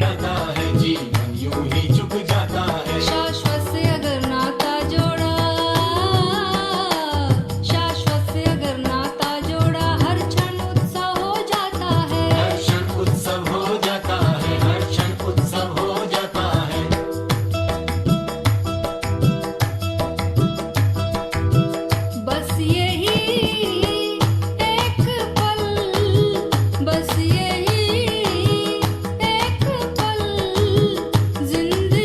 जाता है, जीवन यूं ही चुक जाता है। शाश्वत से अगर नाता जोड़ा, शाश्वत से अगर नाता जोड़ा, हर क्षण उत्सव हो जाता है। हर क्षण उत्सव हो जाता है, हर क्षण उत्सव हो जाता है। बस यही एक पल, बस यही एक पल, जिंदगी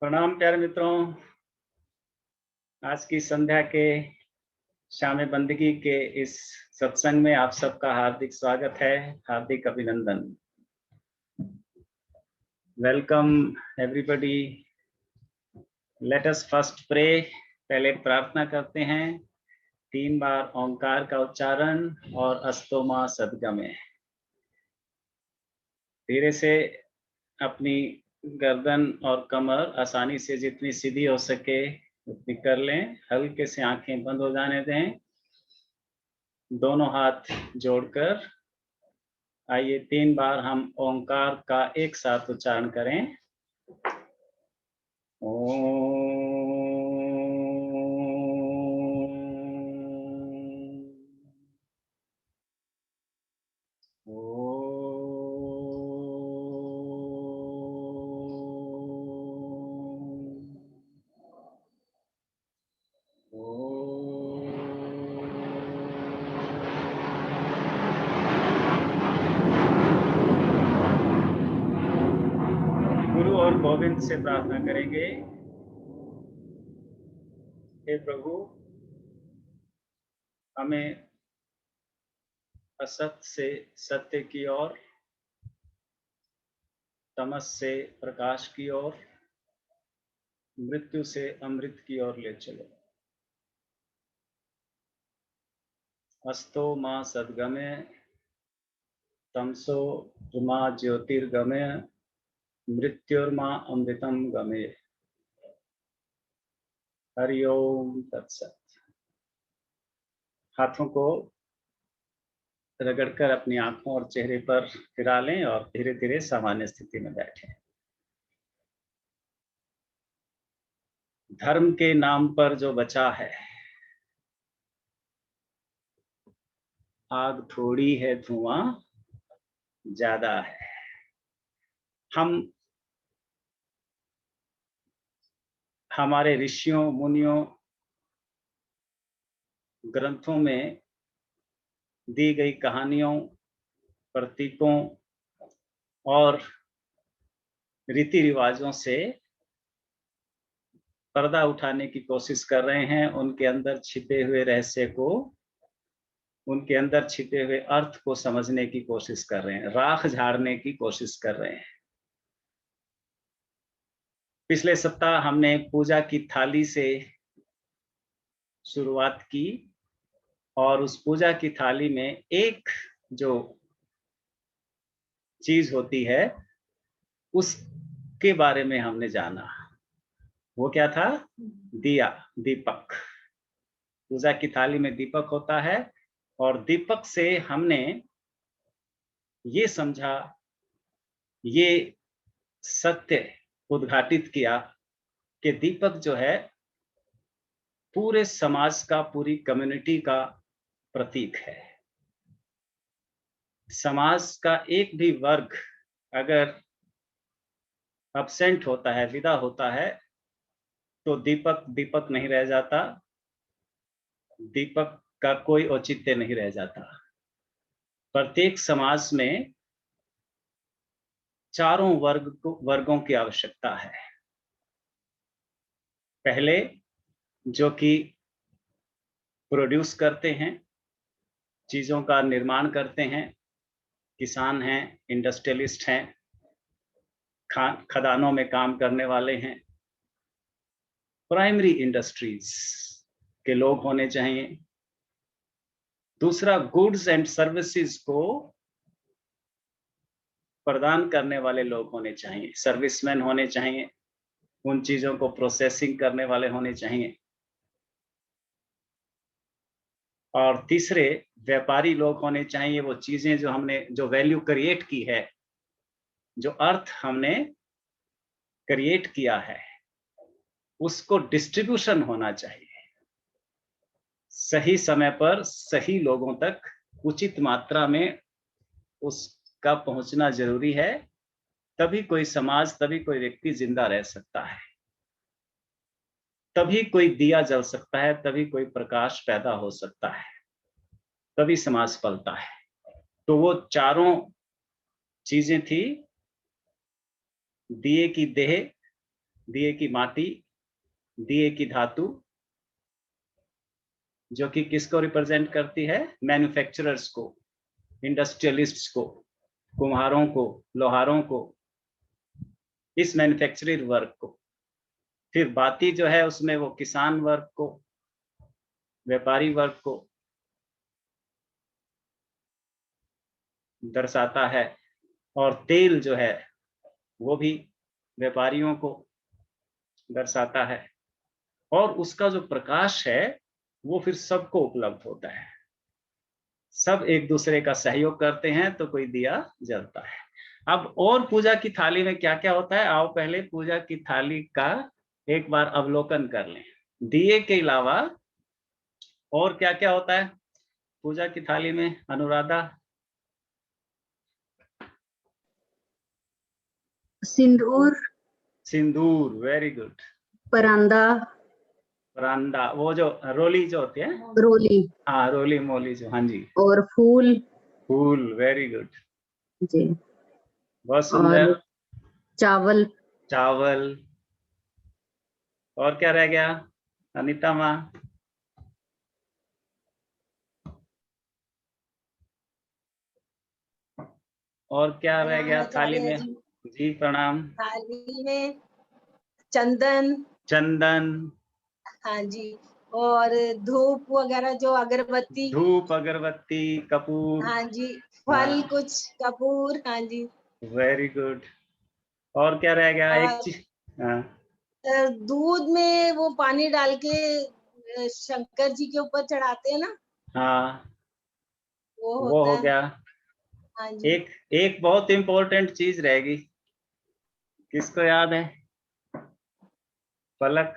प्रणाम प्यारे मित्रों। आज की संध्या के शाम बंदगी के इस सत्संग में आप सबका हार्दिक स्वागत है, हार्दिक अभिनंदन। Welcome everybody. Let us first pray. पहले प्रार्थना करते हैं। 3 बार ओंकार का उच्चारण और अस्तो मा सद्गमे। धीरे से अपनी गर्दन और कमर आसानी से जितनी सीधी हो सके उतनी कर लें। हल्के से आंखें बंद हो जाने दें। दोनों हाथ जोड़कर आइए 3 बार हम ओंकार का एक साथ उच्चारण करें। गुरु और गोविंद से प्रार्थना करेंगे। हे प्रभु, हमें असत से सत्य की ओर, तमस से प्रकाश की ओर, मृत्यु से अमृत की ओर ले चलो। अस्तो मां सद्गमे, तमसो मा ज्योतिर्गमे, मृत्युर्मा अमृतम गमे। हरि ओम तत्सत। हाथों को रगड़कर अपनी आंखों और चेहरे पर फिरा लें और धीरे धीरे सामान्य स्थिति में बैठें। धर्म के नाम पर जो बचा है, आग थोड़ी है, धुआं ज्यादा है। हम हमारे ऋषियों मुनियों ग्रंथों में दी गई कहानियों, प्रतीकों और रीति रिवाजों से पर्दा उठाने की कोशिश कर रहे हैं। उनके अंदर छिपे हुए रहस्य को, उनके अंदर छिपे हुए अर्थ को समझने की कोशिश कर रहे हैं, राख झाड़ने की कोशिश कर रहे हैं। पिछले सप्ताह हमने पूजा की थाली से शुरुआत की और उस पूजा की थाली में एक जो चीज होती है उसके बारे में हमने जाना। वो क्या था? दिया, दीपक। पूजा की थाली में दीपक होता है और दीपक से हमने ये समझा, ये सत्य उद्घाटित किया कि दीपक जो है पूरे समाज का, पूरी कम्युनिटी का प्रतीक है। समाज का एक भी वर्ग अगर अब्सेंट होता है, विदा होता है, तो दीपक दीपक नहीं रह जाता, दीपक का कोई औचित्य नहीं रह जाता। प्रत्येक समाज में चारों वर्गों की आवश्यकता है। पहले जो कि प्रोड्यूस करते हैं, चीजों का निर्माण करते हैं, किसान हैं, इंडस्ट्रियलिस्ट हैं, खदानों में काम करने वाले हैं, प्राइमरी इंडस्ट्रीज के लोग होने चाहिए। दूसरा, गुड्स एंड सर्विसेज को प्रदान करने वाले लोग होने चाहिए, सर्विसमैन होने चाहिए, उन चीजों को प्रोसेसिंग करने वाले होने चाहिए। और तीसरे, व्यापारी लोग होने चाहिए। वो चीजें जो हमने, जो वैल्यू क्रिएट की है, जो अर्थ हमने क्रिएट किया है, उसको डिस्ट्रीब्यूशन होना चाहिए। सही समय पर सही लोगों तक उचित मात्रा में उसका पहुंचना जरूरी है। तभी कोई समाज, तभी कोई व्यक्ति जिंदा रह सकता है, तभी कोई दिया जल सकता है, तभी कोई प्रकाश पैदा हो सकता है, तभी समाज पलता है। तो वो चारों चीजें थी: दिए की देह, दिए की माटी, दिए की धातु, जो कि किसको रिप्रेजेंट करती है? मैन्युफैक्चरर्स को, इंडस्ट्रियलिस्ट्स को, कुम्हारों को, लोहारों को, इस मैन्युफैक्चरिंग वर्क को। फिर बाती जो है उसमें वो किसान वर्ग को, व्यापारी वर्ग को दर्शाता है, और तेल जो है वो भी व्यापारियों को दर्शाता है, और उसका जो प्रकाश है वो फिर सबको उपलब्ध होता है। सब एक दूसरे का सहयोग करते हैं तो कोई दिया जलता है। अब और पूजा की थाली में क्या क्या होता है, आओ पहले पूजा की थाली का एक बार अवलोकन कर लें। दिए के अलावा और क्या क्या होता है पूजा की थाली में, अनुराधा? सिंदूर, सिंदूर, वेरी गुड। परांदा, परांदा, वो जो रोली जो होती है, रोली हाँ रोली मोली जो, हाँ जी। और फूल फूल, वेरी गुड, जी, बहुत और सुंदर। चावल, चावल, और क्या रह गया अनीता माँ? और क्या रह गया थाली में? जी प्रणाम। थाली में चंदन, चंदन, हाँ जी, और धूप वगैरह जो अगरबत्ती, धूप, अगरबत्ती, कपूर, हाँ जी, हाँ। फल कुछ, कपूर, हाँ जी। Very good. और क्या रह गया? एक और चीज, हाँ, दूध में वो पानी डाल के शंकर जी के ऊपर चढ़ाते हैं ना, हाँ वो वो होता हो है, गया। हाँ जी। एक एक बहुत इंपॉर्टेंट चीज रहेगी, किसको याद है? पलक?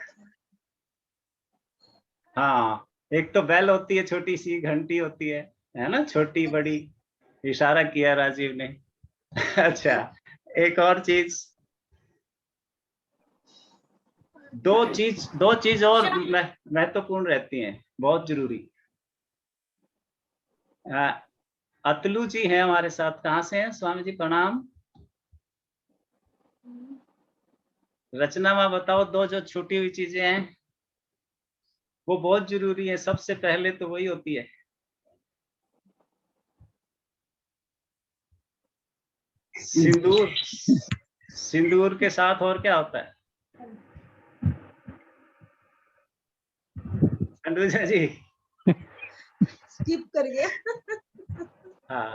हाँ, एक तो बेल होती है, छोटी सी घंटी होती है ना, छोटी बड़ी, इशारा किया राजीव ने। अच्छा, एक और चीज, दो चीज और महत्वपूर्ण रहती हैं, बहुत जरूरी। अतलू जी हैं हमारे साथ, कहाँ से हैं? स्वामी जी प्रणाम। रचना माँ बताओ, दो जो छूटी हुई चीजें हैं वो बहुत जरूरी है, सबसे पहले तो वही होती है। सिंदूर, सिंदूर के साथ और क्या होता है? अनुजा जी? स्किप कर गया। हाँ,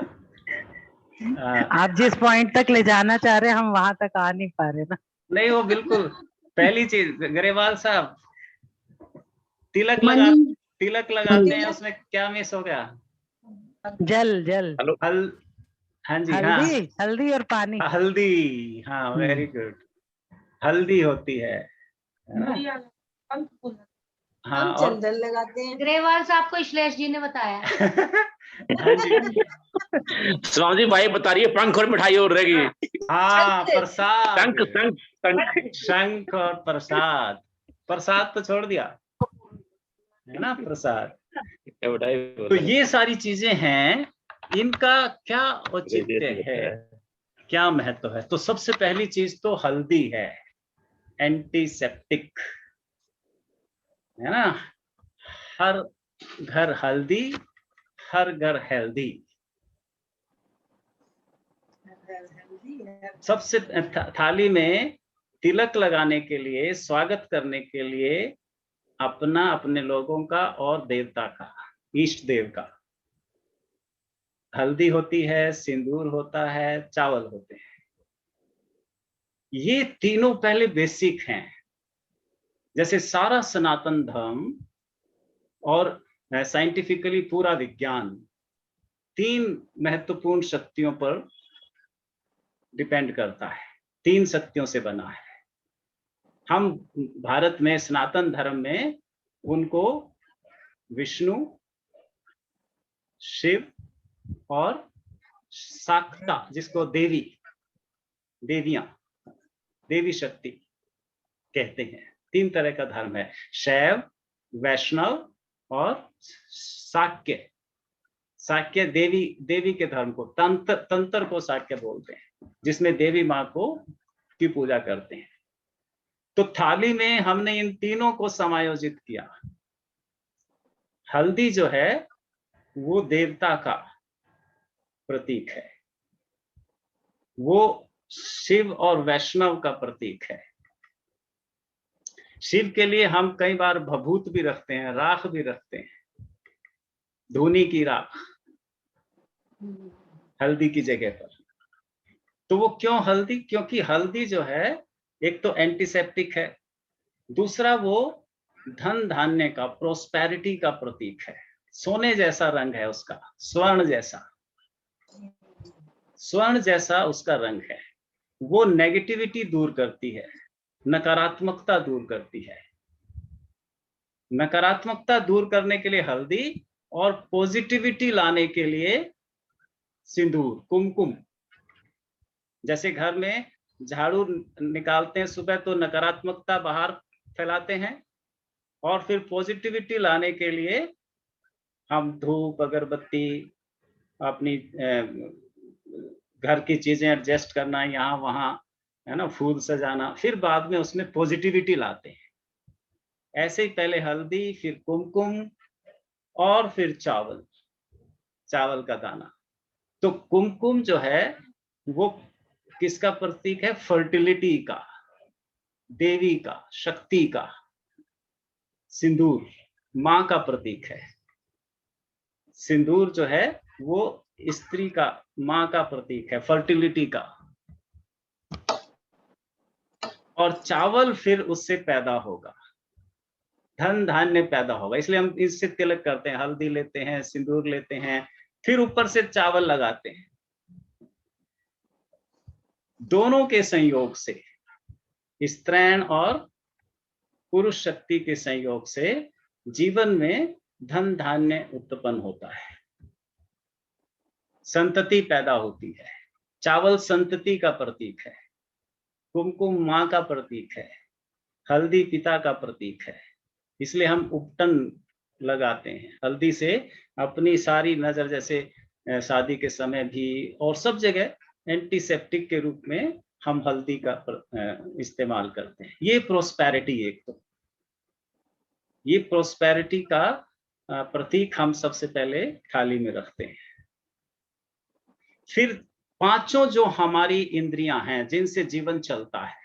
हाँ, आप जिस पॉइंट तक ले जाना चाह रहे हैं हम वहां तक आ नहीं पा रहे ना। नहीं वो बिल्कुल पहली चीज। गरेवाल साहब, तिलक मणि, तिलक लगाते हैं, तिलक, उसमें क्या मिस हो गया? जल जल, हल हाँ जी, हाँ, हल्दी, हल्दी और पानी। हल्दी, हाँ वेरी गुड, हल्दी होती है ना? हाँ, हम और चंदन लगाते हैं। ग्रेवाल साहब को श्लेष जी ने बताया। हाँ जी, स्वामी जी भाई बता रही है पंख और मिठाई और रहेगी। हाँ प्रसाद, शंख शंख शंख। शंख और प्रसाद। प्रसाद तो छोड़ दिया है ना, प्रसाद। तो ये सारी चीजें हैं, इनका क्या औचित्य है, क्या महत्व है? तो सबसे पहली चीज तो हल्दी है, एंटीसेप्टिक है ना। हर घर हल्दी, हर घर हेल्दी। सबसे थाली में तिलक लगाने के लिए, स्वागत करने के लिए अपना, अपने लोगों का और देवता का, इष्ट देव का। हल्दी होती है, सिंदूर होता है, चावल होते हैं। ये तीनों पहले बेसिक हैं। जैसे सारा सनातन धर्म और साइंटिफिकली पूरा विज्ञान तीन महत्वपूर्ण शक्तियों पर डिपेंड करता है, तीन शक्तियों से बना है। हम भारत में सनातन धर्म में उनको विष्णु, शिव और शाक्ता, जिसको देवी, देवियां, देवी शक्ति कहते हैं। तीन तरह का धर्म है, शैव, वैष्णव और शाक्य। शाक्य देवी, देवी के धर्म को, तंत्र को शाक्य बोलते हैं, जिसमें देवी माँ को की पूजा करते हैं। तो थाली में हमने इन तीनों को समायोजित किया। हल्दी जो है वो देवता का प्रतीक है, वो शिव और वैष्णव का प्रतीक है। शिव के लिए हम कई बार भभूत भी रखते हैं, राख भी रखते हैं, धूनी की राख हल्दी की जगह पर। तो वो क्यों हल्दी? क्योंकि हल्दी जो है एक तो एंटीसेप्टिक है, दूसरा वो धन धान्य का, प्रोस्पेरिटी का प्रतीक है। सोने जैसा रंग है उसका, स्वर्ण जैसा उसका रंग है। वो नेगेटिविटी दूर करती है, नकारात्मकता दूर करती है। नकारात्मकता दूर करने के लिए हल्दी और पॉजिटिविटी लाने के लिए सिंदूर, कुमकुम। जैसे घर में झाड़ू निकालते हैं सुबह तो नकारात्मकता बाहर फैलाते हैं, और फिर पॉजिटिविटी लाने के लिए हम धूप, अगरबत्ती, अपनी घर की चीजें एडजस्ट करना यहाँ वहाँ, है ना, फूल सजाना, फिर बाद में उसमें पॉजिटिविटी लाते हैं। ऐसे ही पहले हल्दी, फिर कुमकुम और फिर चावल का दाना। तो कुमकुम जो है वो किसका प्रतीक है? फर्टिलिटी का, देवी का, शक्ति का। सिंदूर माँ का प्रतीक है। सिंदूर जो है वो स्त्री का, माँ का प्रतीक है, फर्टिलिटी का। और चावल फिर उससे पैदा होगा, धन धान्य पैदा होगा। इसलिए हम इससे तिलक करते हैं, हल्दी लेते हैं, सिंदूर लेते हैं, फिर ऊपर से चावल लगाते हैं। दोनों के संयोग से, स्त्रैण और पुरुष शक्ति के संयोग से जीवन में धन धान्य उत्पन्न होता है, संतति पैदा होती है। चावल संतति का प्रतीक है, कुमकुम माँ का प्रतीक है, हल्दी पिता का प्रतीक है। इसलिए हम उपटन लगाते हैं। हल्दी से अपनी सारी नजर, जैसे शादी के समय भी और सब जगह एंटीसेप्टिक के रूप में हम हल्दी का इस्तेमाल करते हैं। ये प्रोस्पेरिटी, एक तो ये प्रोस्पेरिटी का प्रतीक हम सबसे पहले थाली में रखते हैं। फिर पांचों जो हमारी इंद्रियां हैं जिनसे जीवन चलता है,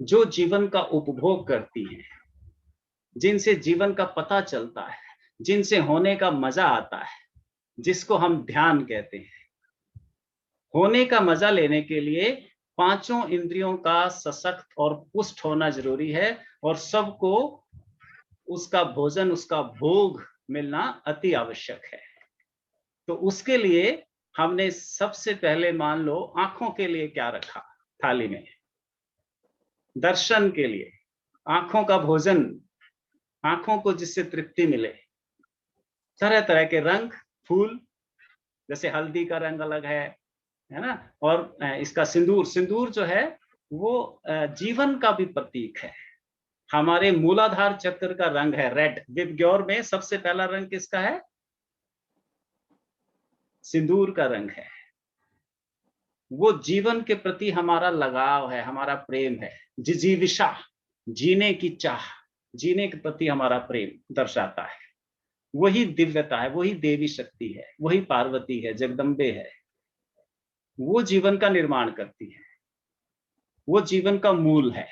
जो जीवन का उपभोग करती हैं, जिनसे जीवन का पता चलता है, जिनसे होने का मजा आता है, जिसको हम ध्यान कहते हैं। होने का मजा लेने के लिए पांचों इंद्रियों का सशक्त और पुष्ट होना जरूरी है, और सबको उसका भोजन, उसका भोग मिलना अति आवश्यक है। तो उसके लिए हमने सबसे पहले, मान लो, आंखों के लिए क्या रखा थाली में? दर्शन के लिए, आंखों का भोजन, आंखों को जिससे तृप्ति मिले। तरह तरह के रंग, फूल, जैसे हल्दी का रंग अलग है ना, और इसका सिंदूर जो है वो जीवन का भी प्रतीक है। हमारे मूलाधार चक्र का रंग है रेड। विबग्योर में सबसे पहला रंग किसका है? सिंदूर का रंग है। वो जीवन के प्रति हमारा लगाव है, हमारा प्रेम है। जिजीविषा, जीने की चाह, जीने के प्रति हमारा प्रेम दर्शाता है। वही दिव्यता है, वही देवी शक्ति है, वही पार्वती है, जगदम्बे है। वो जीवन का निर्माण करती है, वो जीवन का मूल है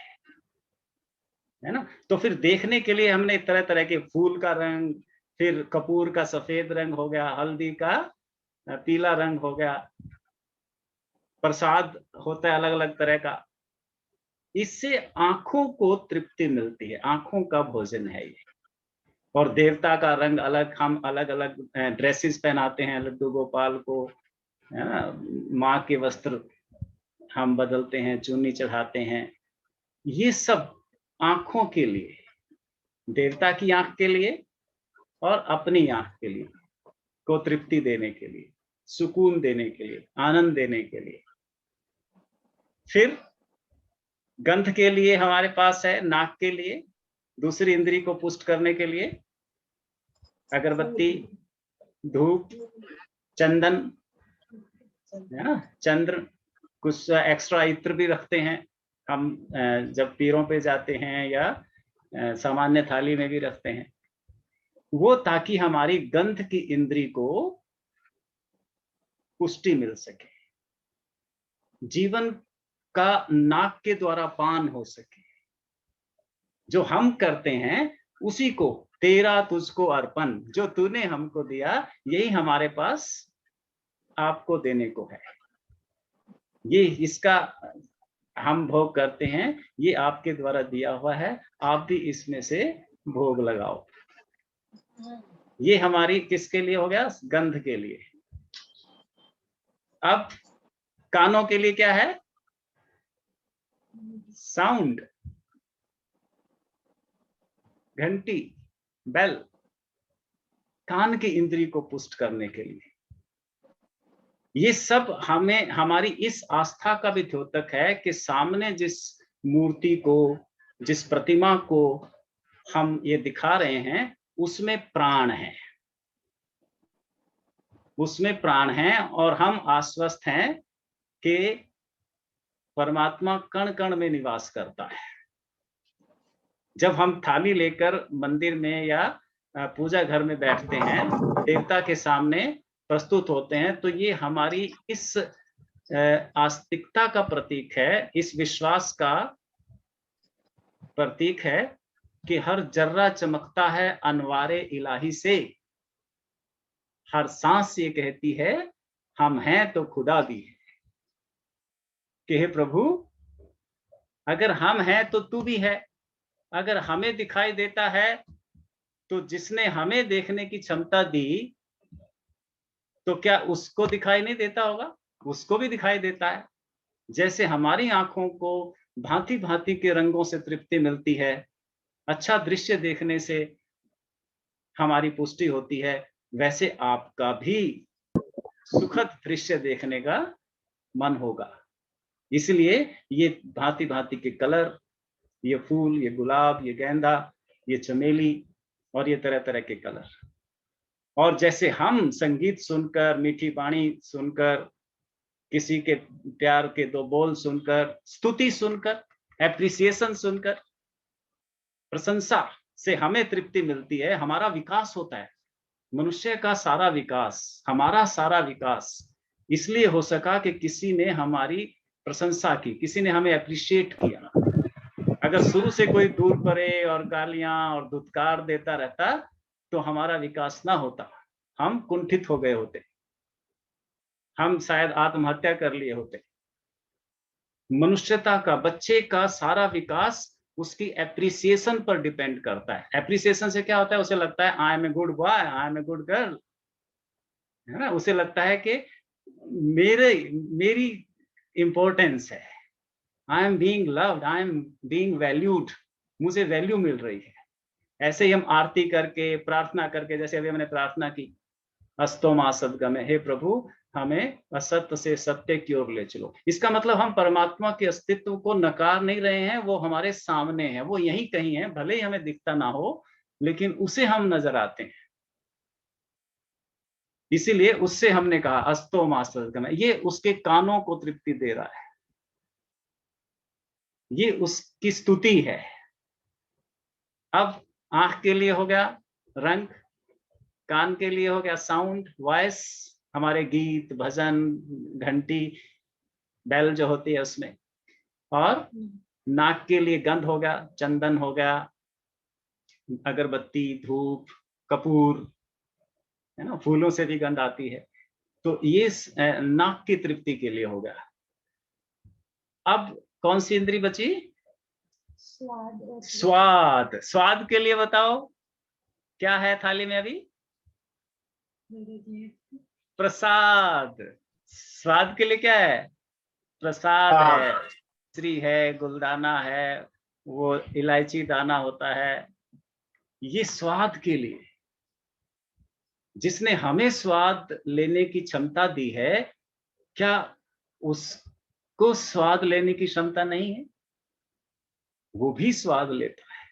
ना। तो फिर देखने के लिए हमने तरह तरह के फूल का रंग, फिर कपूर का सफेद रंग हो गया, हल्दी का पीला रंग हो गया, प्रसाद होता है अलग अलग तरह का। इससे आंखों को तृप्ति मिलती है, आंखों का भोजन है ये। और देवता का रंग अलग, हम अलग अलग ड्रेसेस पहनाते हैं लड्डू गोपाल को, है ना। माँ के वस्त्र हम बदलते हैं, चुन्नी चढ़ाते हैं। ये सब आंखों के लिए, देवता की आंख के लिए और अपनी आंख के लिए, को तृप्ति देने के लिए, सुकून देने के लिए, आनंद देने के लिए। फिर गंध के लिए हमारे पास है, नाक के लिए, दूसरी इंद्री को पुष्ट करने के लिए अगरबत्ती, धूप, चंदन, है ना, चंद्र, कुछ एक्स्ट्रा इत्र भी रखते हैं, हम जब पीरों पे जाते हैं या सामान्य थाली में भी रखते हैं, वो ताकि हमारी गंध की इंद्री को पुष्टि मिल सके, जीवन का नाक के द्वारा पान हो सके। जो हम करते हैं उसी को, तेरा तुझको अर्पण, जो तूने हमको दिया यही हमारे पास आपको देने को है। ये इसका हम भोग करते हैं, ये आपके द्वारा दिया हुआ है, आप भी इसमें से भोग लगाओ। ये हमारी किसके लिए हो गया? गंध के लिए। अब कानों के लिए क्या है? साउंड, घंटी, बेल, कान की इंद्री को पुष्ट करने के लिए। ये सब हमें, हमारी इस आस्था का भी द्योतक है कि सामने जिस मूर्ति को, जिस प्रतिमा को हम ये दिखा रहे हैं उसमें प्राण है, उसमें प्राण है, और हम आश्वस्त हैं कि परमात्मा कण कण में निवास करता है। जब हम थाली लेकर मंदिर में या पूजा घर में बैठते हैं, देवता के सामने प्रस्तुत होते हैं, तो ये हमारी इस आस्तिकता का प्रतीक है, इस विश्वास का प्रतीक है कि हर जर्रा चमकता है अनवारे इलाही से, हर सांस ये कहती है हम हैं तो खुदा भी है। कि हे प्रभु, अगर हम हैं तो तू भी है, अगर हमें दिखाई देता है तो जिसने हमें देखने की क्षमता दी, तो क्या उसको दिखाई नहीं देता होगा? उसको भी दिखाई देता है। जैसे हमारी आंखों को भांति भांति के रंगों से तृप्ति मिलती है, अच्छा दृश्य देखने से हमारी पुष्टि होती है, वैसे आपका भी सुखद दृश्य देखने का मन होगा। इसलिए ये भांति भांति के कलर, ये फूल, ये गुलाब, ये गेंदा, ये चमेली और ये तरह तरह के कलर। और जैसे हम संगीत सुनकर, मीठी वाणी सुनकर, किसी के प्यार के दो बोल सुनकर, स्तुति सुनकर, एप्रिसिएशन सुनकर, प्रशंसा से हमें तृप्ति मिलती है, हमारा विकास होता है। मनुष्य का सारा विकास, हमारा सारा विकास इसलिए हो सका कि किसी ने हमारी प्रशंसा की, किसी ने हमें अप्रिशिएट किया। अगर शुरू से कोई दूर परे और गालियां और धुतकार देता रहता तो हमारा विकास ना होता, हम कुंठित हो गए होते, हम शायद आत्महत्या कर लिए होते। मनुष्यता का, बच्चे का सारा विकास उसकी एप्रिसिएशन पर डिपेंड करता है। एप्रिसिएशन से क्या होता है? उसे लगता है I am a good boy, I am a good girl, है ना। उसे लगता है कि मेरी इंपॉर्टेंस है, I am being loved, I am being valued, मुझे वैल्यू मिल रही है। ऐसे ही हम आरती करके, प्रार्थना करके, जैसे अभी हमने प्रार्थना की, अस्तो मा सद्गमे, हे प्रभु हमें असत्य से सत्य की ओर ले चलो। इसका मतलब हम परमात्मा के अस्तित्व को नकार नहीं रहे हैं, वो हमारे सामने है, वो यहीं कहीं है, भले ही हमें दिखता ना हो, लेकिन उसे हम नजर आते हैं। इसीलिए उससे हमने कहा अस्तो मा सद्गमे, ये उसके कानों को तृप्ति दे रहा है, ये उसकी स्तुति है। अब आंख के लिए हो गया रंग, कान के लिए हो गया साउंड, वॉइस, हमारे गीत, भजन, घंटी, बेल जो होती है उसमें, और नाक के लिए गंध हो गया, चंदन हो गया, अगरबत्ती, धूप, कपूर, है ना, फूलों से भी गंध आती है। तो ये नाक की तृप्ति के लिए हो गया। अब कौन सी इंद्री बची? स्वाद। स्वाद के लिए बताओ क्या है थाली में अभी? प्रसाद। स्वाद के लिए क्या है? प्रसाद है, श्री है, गुलदाना है, वो इलायची दाना होता है, ये स्वाद के लिए। जिसने हमें स्वाद लेने की क्षमता दी है, क्या उसको स्वाद लेने की क्षमता नहीं है? वो भी स्वाद लेता है।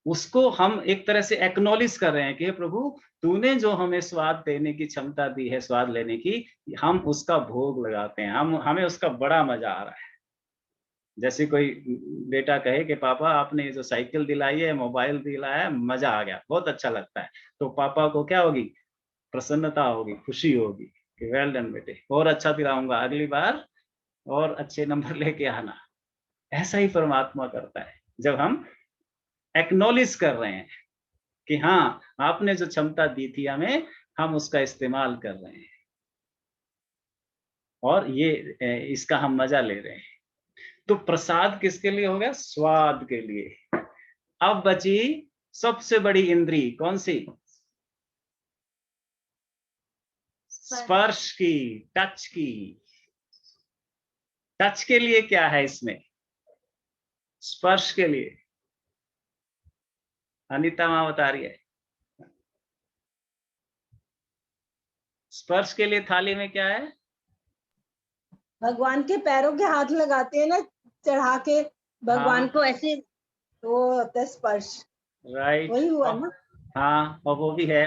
उसको हम एक तरह से एक्नॉलेज कर रहे हैं कि हे प्रभु, तूने जो हमें स्वाद देने की क्षमता दी है, स्वाद लेने की, हम उसका भोग लगाते हैं, हमें उसका बड़ा मजा आ रहा है। जैसे कोई बेटा कहे कि पापा आपने ये जो साइकिल दिलाई है, मोबाइल दिलाया है, मजा आ गया, बहुत अच्छा लगता है, तो पापा को क्या होगी? प्रसन्नता होगी, खुशी होगी कि वेल डन बेटे, और अच्छा दिलाऊंगा, अगली बार और अच्छे नंबर लेके आना। ऐसा ही परमात्मा करता है जब हम एक्नॉलेज कर रहे हैं कि हाँ, आपने जो क्षमता दी थी हमें, हम उसका इस्तेमाल कर रहे हैं और ये इसका हम मजा ले रहे हैं। तो प्रसाद किसके लिए हो गया? स्वाद के लिए। अब बची सबसे बड़ी इंद्री, कौन सी? स्पर्श की, टच की। टच के लिए क्या है इसमें? स्पर्श के लिए अनीता माँ बता रही है। स्पर्श के लिए थाली में क्या है? भगवान के पैरों के हाथ लगाते हैं ना, चढ़ा के भगवान हाँ। को ऐसे, वो होता है स्पर्श। राइट, वही हुआ ना? हाँ, और वो भी है।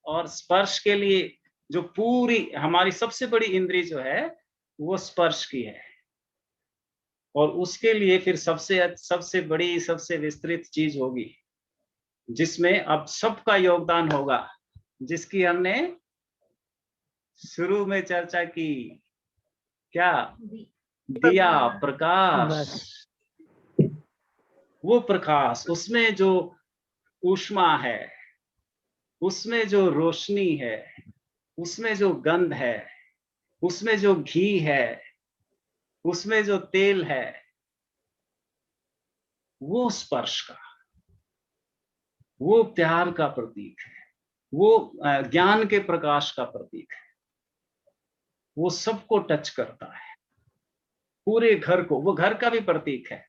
और स्पर्श के लिए जो पूरी हमारी सबसे बड़ी इंद्री जो है वो स्पर्श की है, और उसके लिए फिर सबसे बड़ी, सबसे विस्तृत चीज होगी जिसमें अब सबका योगदान होगा, जिसकी हमने शुरू में चर्चा की। क्या? दिया, प्रकाश। बस वो प्रकाश, उसमें जो ऊष्मा है, उसमें जो रोशनी है, उसमें जो गंध है, उसमें जो घी है, उसमें जो तेल है, वो स्पर्श का, वो प्यार का प्रतीक है, वो ज्ञान के प्रकाश का प्रतीक है। वो सबको टच करता है, पूरे घर को। वो घर का भी प्रतीक है।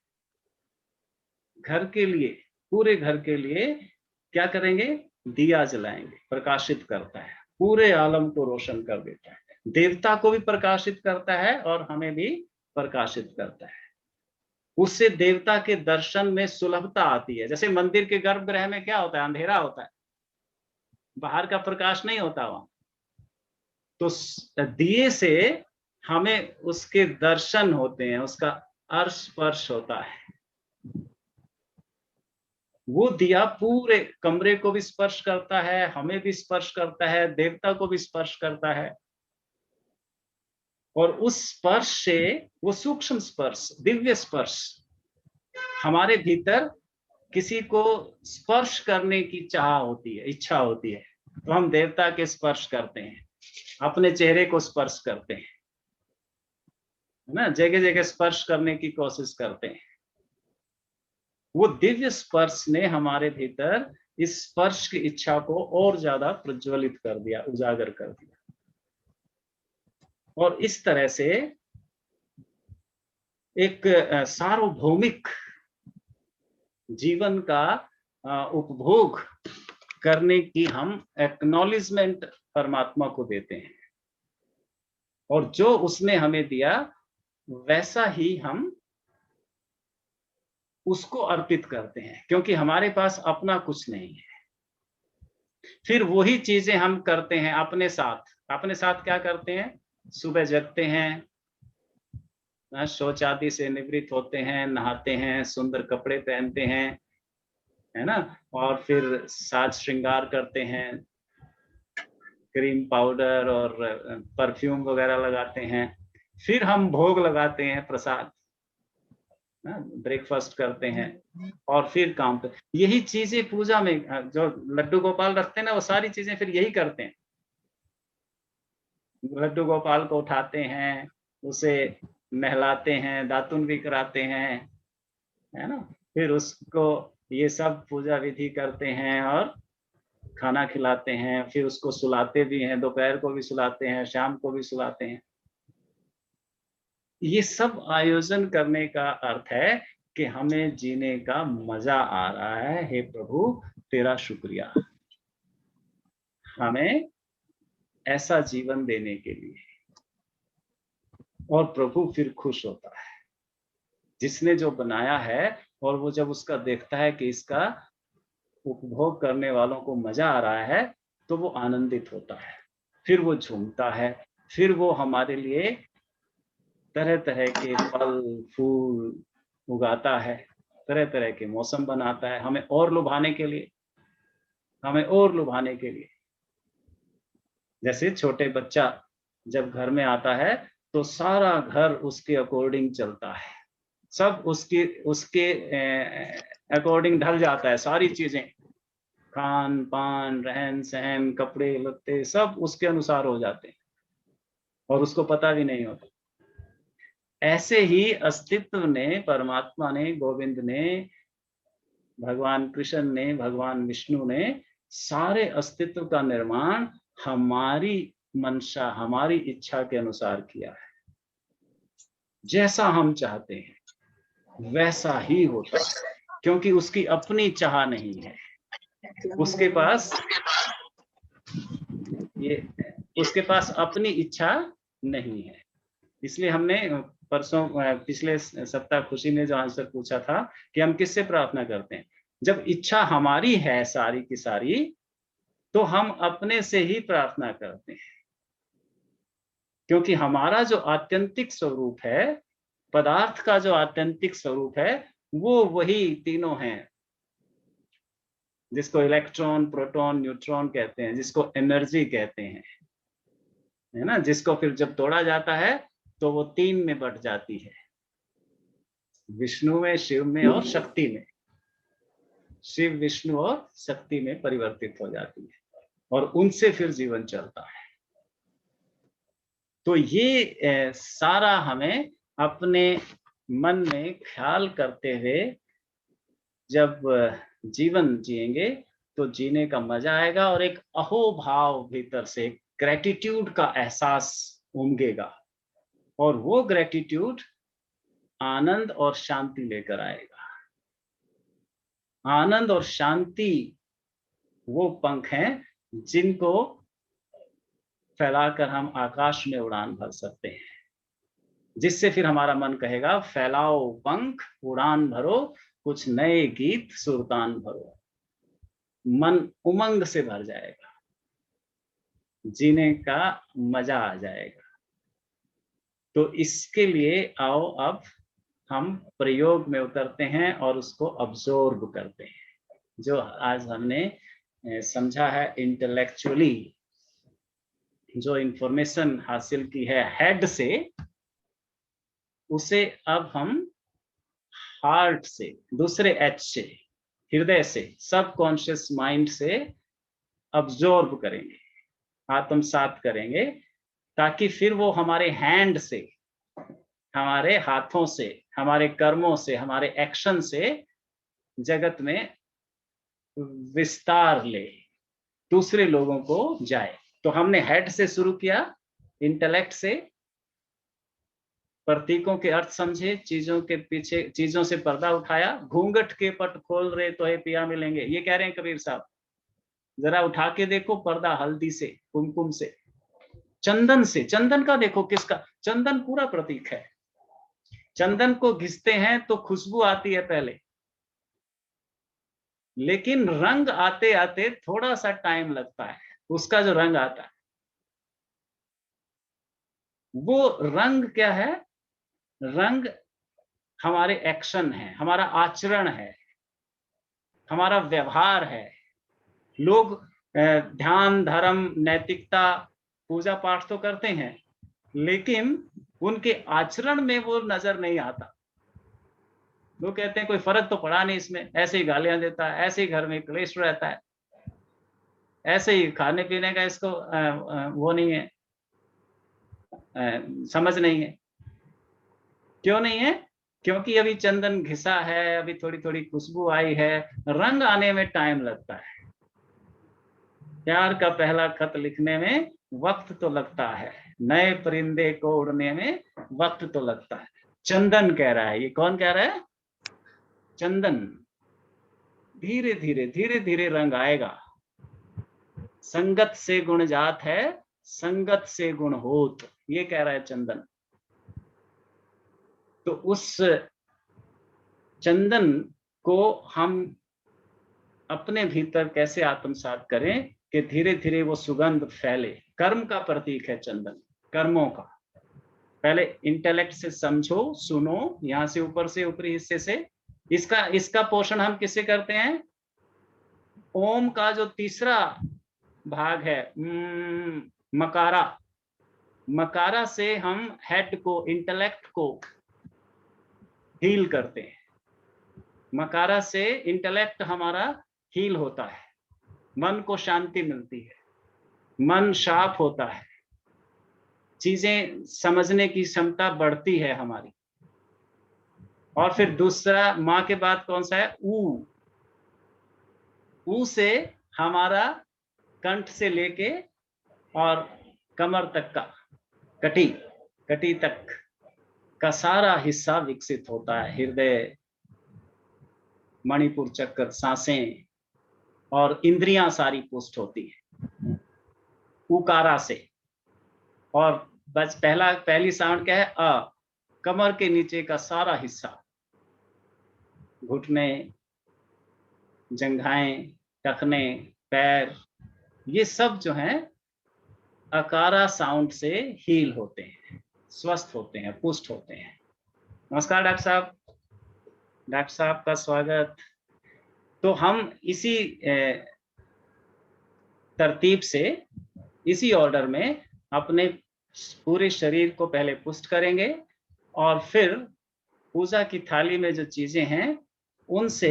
घर के लिए, पूरे घर के लिए क्या करेंगे? दिया जलाएंगे, प्रकाशित करता है, पूरे आलम को रोशन कर देता है, देवता को भी प्रकाशित करता है और हमें भी प्रकाशित करता है। उससे देवता के दर्शन में सुलभता आती है। जैसे मंदिर के गर्भगृह में क्या होता है? अंधेरा होता है, बाहर का प्रकाश नहीं होता वहां। तो दिए से हमें उसके दर्शन होते हैं, उसका स्पर्श होता है। वो दिया पूरे कमरे को भी स्पर्श करता है, हमें भी स्पर्श करता है, देवता को भी स्पर्श करता है। और उस स्पर्श से, वो सूक्ष्म स्पर्श, दिव्य स्पर्श, हमारे भीतर किसी को स्पर्श करने की चाह होती है, इच्छा होती है, तो हम देवता के स्पर्श करते हैं, अपने चेहरे को स्पर्श करते हैं, है ना, जगह जगह स्पर्श करने की कोशिश करते हैं। वो दिव्य स्पर्श ने हमारे भीतर इस स्पर्श की इच्छा को और ज्यादा प्रज्वलित कर दिया, उजागर कर दिया। और इस तरह से एक सार्वभौमिक जीवन का उपभोग करने की हम एक्नॉलेजमेंट परमात्मा को देते हैं, और जो उसने हमें दिया वैसा ही हम उसको अर्पित करते हैं, क्योंकि हमारे पास अपना कुछ नहीं है। फिर वही चीजें हम करते हैं अपने साथ। अपने साथ क्या करते हैं? सुबह जगते हैं, शौच आदि से निवृत्त होते हैं, नहाते हैं, सुंदर कपड़े पहनते हैं, है ना, और फिर साज श्रृंगार करते हैं, क्रीम पाउडर और परफ्यूम वगैरह लगाते हैं। फिर हम भोग लगाते हैं, प्रसाद, ब्रेकफास्ट करते हैं, और फिर काम पे। यही चीजें पूजा में जो लड्डू गोपाल रखते हैं ना, वो सारी चीजें फिर यही करते हैं। लड्डू गोपाल को उठाते हैं, उसे नहलाते हैं, दातुन भी कराते हैं, है ना, फिर उसको ये सब पूजा विधि करते हैं और खाना खिलाते हैं, फिर उसको सुलाते भी हैं, दोपहर को भी सुलाते हैं, शाम को भी सुलाते हैं। ये सब आयोजन करने का अर्थ है कि हमें जीने का मजा आ रहा है। हे प्रभु, तेरा शुक्रिया हमें ऐसा जीवन देने के लिए। और प्रभु फिर खुश होता है, जिसने जो बनाया है, और वो जब उसका देखता है कि इसका उपभोग करने वालों को मजा आ रहा है, तो वो आनंदित होता है, फिर वो झूमता है, फिर वो हमारे लिए तरह तरह के फल फूल उगाता है, तरह तरह के मौसम बनाता है, हमें और लुभाने के लिए, हमें और लुभाने के लिए। जैसे छोटे बच्चा जब घर में आता है तो सारा घर उसके अकॉर्डिंग चलता है, सब उसके अकॉर्डिंग ढल जाता है, सारी चीजें, खान पान रहन सहन कपड़े लत्ते सब उसके अनुसार हो जाते हैं और उसको पता भी नहीं होता। ऐसे ही अस्तित्व ने, परमात्मा ने, गोविंद ने, भगवान कृष्ण ने, भगवान विष्णु ने सारे अस्तित्व का निर्माण हमारी मंशा, हमारी इच्छा के अनुसार किया है। जैसा हम चाहते हैं वैसा ही होता है, क्योंकि उसकी अपनी चाह नहीं है, उसके पास अपनी इच्छा नहीं है। इसलिए हमने पिछले सप्ताह खुशी ने जो आंसर पूछा था कि हम किससे प्रार्थना करते हैं, जब इच्छा हमारी है सारी की सारी, तो हम अपने से ही प्रार्थना करते हैं, क्योंकि हमारा जो आत्यंतिक स्वरूप है, पदार्थ का जो आत्यंतिक स्वरूप है, वो वही तीनों हैं, जिसको इलेक्ट्रॉन प्रोटॉन न्यूट्रॉन कहते हैं, जिसको एनर्जी कहते हैं, है ना, जिसको फिर जब तोड़ा जाता है तो वो तीन में बट जाती है, विष्णु में, शिव में और शक्ति में। शिव विष्णु और शक्ति में परिवर्तित हो जाती है और उनसे फिर जीवन चलता है। तो ये सारा हमें अपने मन में ख्याल करते हुए जब जीवन जिएंगे तो जीने का मजा आएगा और एक अहोभाव भीतर से, ग्रेटिट्यूड का एहसास उमगेगा और वो ग्रेटिट्यूड आनंद और शांति लेकर आएगा। आनंद और शांति वो पंख हैं जिनको फैलाकर हम आकाश में उड़ान भर सकते हैं, जिससे फिर हमारा मन कहेगा फैलाओ पंख उड़ान भरो, कुछ नए गीत सुरतान भरो। मन उमंग से भर जाएगा, जीने का मजा आ जाएगा। तो इसके लिए आओ अब हम प्रयोग में उतरते हैं और उसको अब्जॉर्ब करते हैं। जो आज हमने समझा है इंटेलेक्चुअली, जो इंफॉर्मेशन हासिल की है हेड से, उसे अब हम हार्ट से, दूसरे एच से, हृदय से, सबकॉन्शियस माइंड से अब्जॉर्ब करेंगे, आत्मसात करेंगे, ताकि फिर वो हमारे हैंड से, हमारे हाथों से, हमारे कर्मों से, हमारे एक्शन से जगत में विस्तार ले, दूसरे लोगों को जाए। तो हमने हेड से शुरू किया, इंटेलेक्ट से, प्रतीकों के अर्थ समझे, चीजों के पीछे, चीजों से पर्दा उठाया, घूंघट के पट खोल रहे तो है पिया मिलेंगे, ये कह रहे हैं कबीर साहब। जरा उठा के देखो पर्दा, हल्दी से, कुमकुम से, चंदन से। चंदन का देखो, किसका, चंदन पूरा प्रतीक है। चंदन को घिसते हैं तो खुशबू आती है पहले, लेकिन रंग आते आते थोड़ा सा टाइम लगता है, उसका जो रंग आता है, वो रंग क्या है? रंग हमारे एक्शन है, हमारा आचरण है, हमारा व्यवहार है। लोग ध्यान धर्म नैतिकता पूजा पाठ तो करते हैं, लेकिन उनके आचरण में वो नजर नहीं आता। लोग कहते हैं कोई फर्क तो पड़ा नहीं इसमें, ऐसे ही गालियां देता है, ऐसे ही घर में क्लेश रहता है, ऐसे ही खाने पीने का इसको वो नहीं है, समझ नहीं है। क्यों नहीं है? क्योंकि अभी चंदन घिसा है, अभी थोड़ी थोड़ी खुशबू आई है, रंग आने में टाइम लगता है। प्यार का पहला खत लिखने में वक्त तो लगता है, नए परिंदे को उड़ने में वक्त तो लगता है। चंदन कह रहा है, ये कौन कह रहा है? चंदन। धीरे धीरे धीरे धीरे रंग आएगा। संगत से गुण जात है, संगत से गुण होत, ये कह रहा है चंदन। तो उस चंदन को हम अपने भीतर कैसे आत्मसात करें कि धीरे धीरे वो सुगंध फैले। कर्म का प्रतीक है चंदन, कर्मों का। पहले इंटेलेक्ट से समझो, सुनो, यहां से ऊपर से ऊपरी हिस्से से। इसका पोषण हम किससे करते हैं? ओम का जो तीसरा भाग है मकारा, मकारा से हम हेड को, इंटेलेक्ट को हील करते हैं। मकारा से इंटेलेक्ट हमारा हील होता है, मन को शांति मिलती है, मन शार्प होता है, चीजें समझने की क्षमता बढ़ती है हमारी। और फिर दूसरा माँ के बाद कौन सा है? ऊ से हमारा कंठ से लेके और कमर तक का, कटी तक का सारा हिस्सा विकसित होता है। हृदय, मणिपुर चक्र, सांसें और इंद्रियां सारी पुष्ट होती है उकारा से। और बस पहली साउंड क्या है? अ। कमर के नीचे का सारा हिस्सा, घुटने, जंघाएं, टखने, पैर, ये सब जो हैं अकारा साउंड से हील होते हैं, स्वस्थ होते हैं, पुष्ट होते हैं। नमस्कार डॉक्टर साहब, डॉक्टर साहब का स्वागत। तो हम इसी तरतीब से, इसी ऑर्डर में अपने पूरे शरीर को पहले पुष्ट करेंगे और फिर पूजा की थाली में जो चीजें हैं उनसे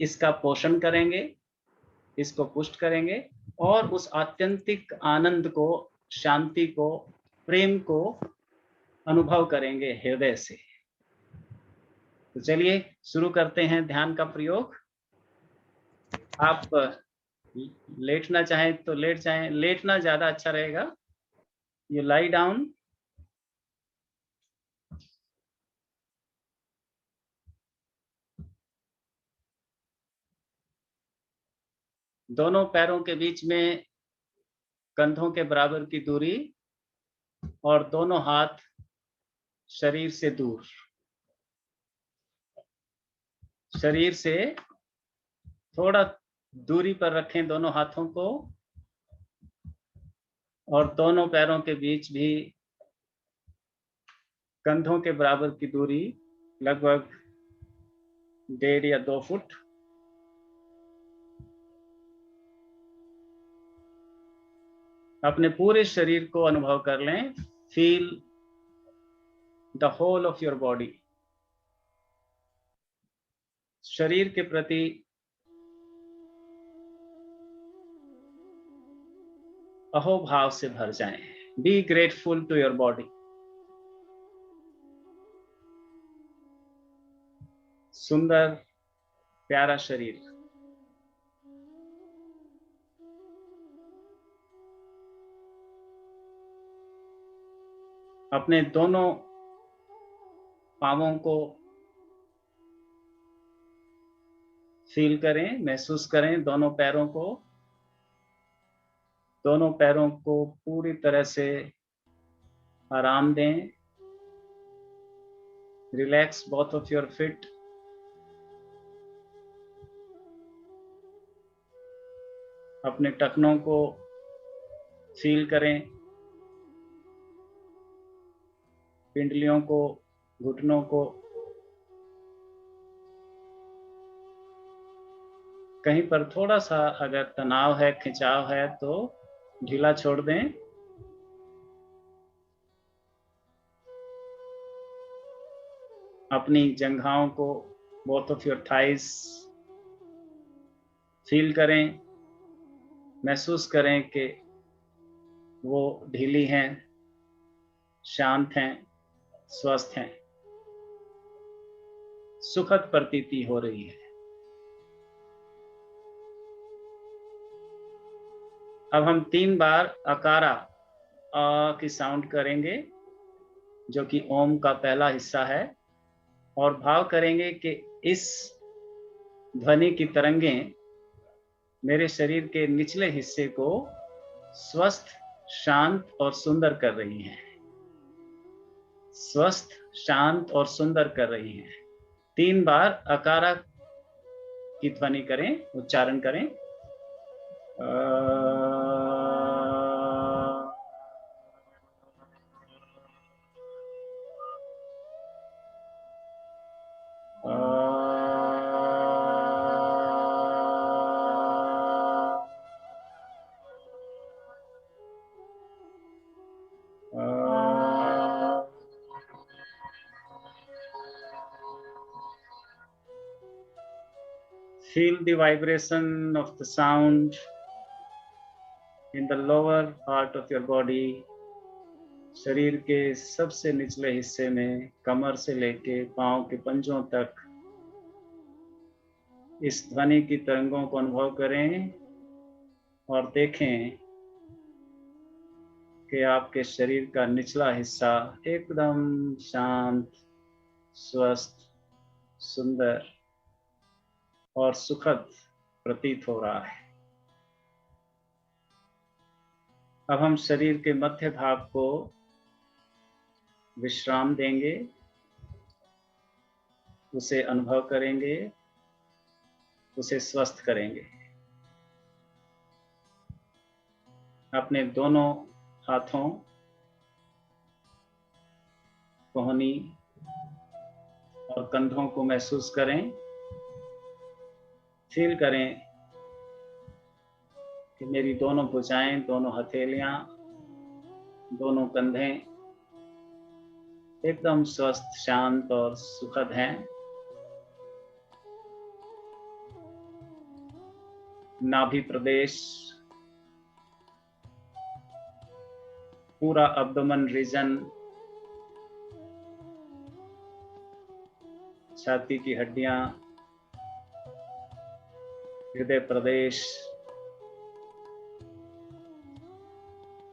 इसका पोषण करेंगे, इसको पुष्ट करेंगे और उस आत्यंतिक आनंद को, शांति को, प्रेम को अनुभव करेंगे हृदय से। तो चलिए शुरू करते हैं ध्यान का प्रयोग। आप लेटना चाहें तो लेट जाएं, लेटना ज्यादा अच्छा रहेगा। You lie down. दोनों पैरों के बीच में कंधों के बराबर की दूरी और दोनों हाथ शरीर से दूर, शरीर से थोड़ा दूरी पर रखें दोनों हाथों को और दोनों पैरों के बीच भी कंधों के बराबर की दूरी, लगभग 1.5 या 2 फुट। अपने पूरे शरीर को अनुभव कर लें। Feel the whole of your body. शरीर के प्रति अहोभाव से भर जाएं। Be grateful to your body. सुंदर प्यारा शरीर। अपने दोनों पांवों को फील करें, महसूस करें दोनों पैरों को। दोनों पैरों को पूरी तरह से आराम दें। Relax both of your feet. अपने टखनों को फील करें, पिंडलियों को, घुटनों को। कहीं पर थोड़ा सा अगर तनाव है, खिंचाव है तो ढीला छोड़ दें। अपनी जंघाओं को, both of your thighs feel करें, महसूस करें कि वो ढीली हैं, शांत हैं, स्वस्थ हैं। सुखद प्रतीति हो रही है। अब हम 3 बार अकारा अ की साउंड करेंगे, जो कि ओम का पहला हिस्सा है, और भाव करेंगे कि इस ध्वनि की तरंगें मेरे शरीर के निचले हिस्से को स्वस्थ, शांत और सुंदर कर रही हैं। स्वस्थ, शांत और सुंदर कर रही हैं। 3 बार अकारा की ध्वनि करें, उच्चारण करें। Feel the vibration of the sound in the lower part of your body. शरीर के सबसे निचले हिस्से में कमर से लेके पांव के पंजों तक इस ध्वनि की तरंगों को अनुभव करें और देखें कि आपके शरीर का निचला हिस्सा एकदम शांत, स्वस्थ, सुंदर और सुखद प्रतीत हो रहा है। अब हम शरीर के मध्य भाग को विश्राम देंगे, उसे अनुभव करेंगे, उसे स्वस्थ करेंगे। अपने दोनों हाथों, कोहनी और कंधों को महसूस करें। फील करें कि मेरी दोनों भुजाएं, दोनों हथेलियां, दोनों कंधे एकदम स्वस्थ, शांत और सुखद हैं। नाभि प्रदेश, पूरा अब्डोमेन रीजन, छाती की हड्डियां, हृदय प्रदेश,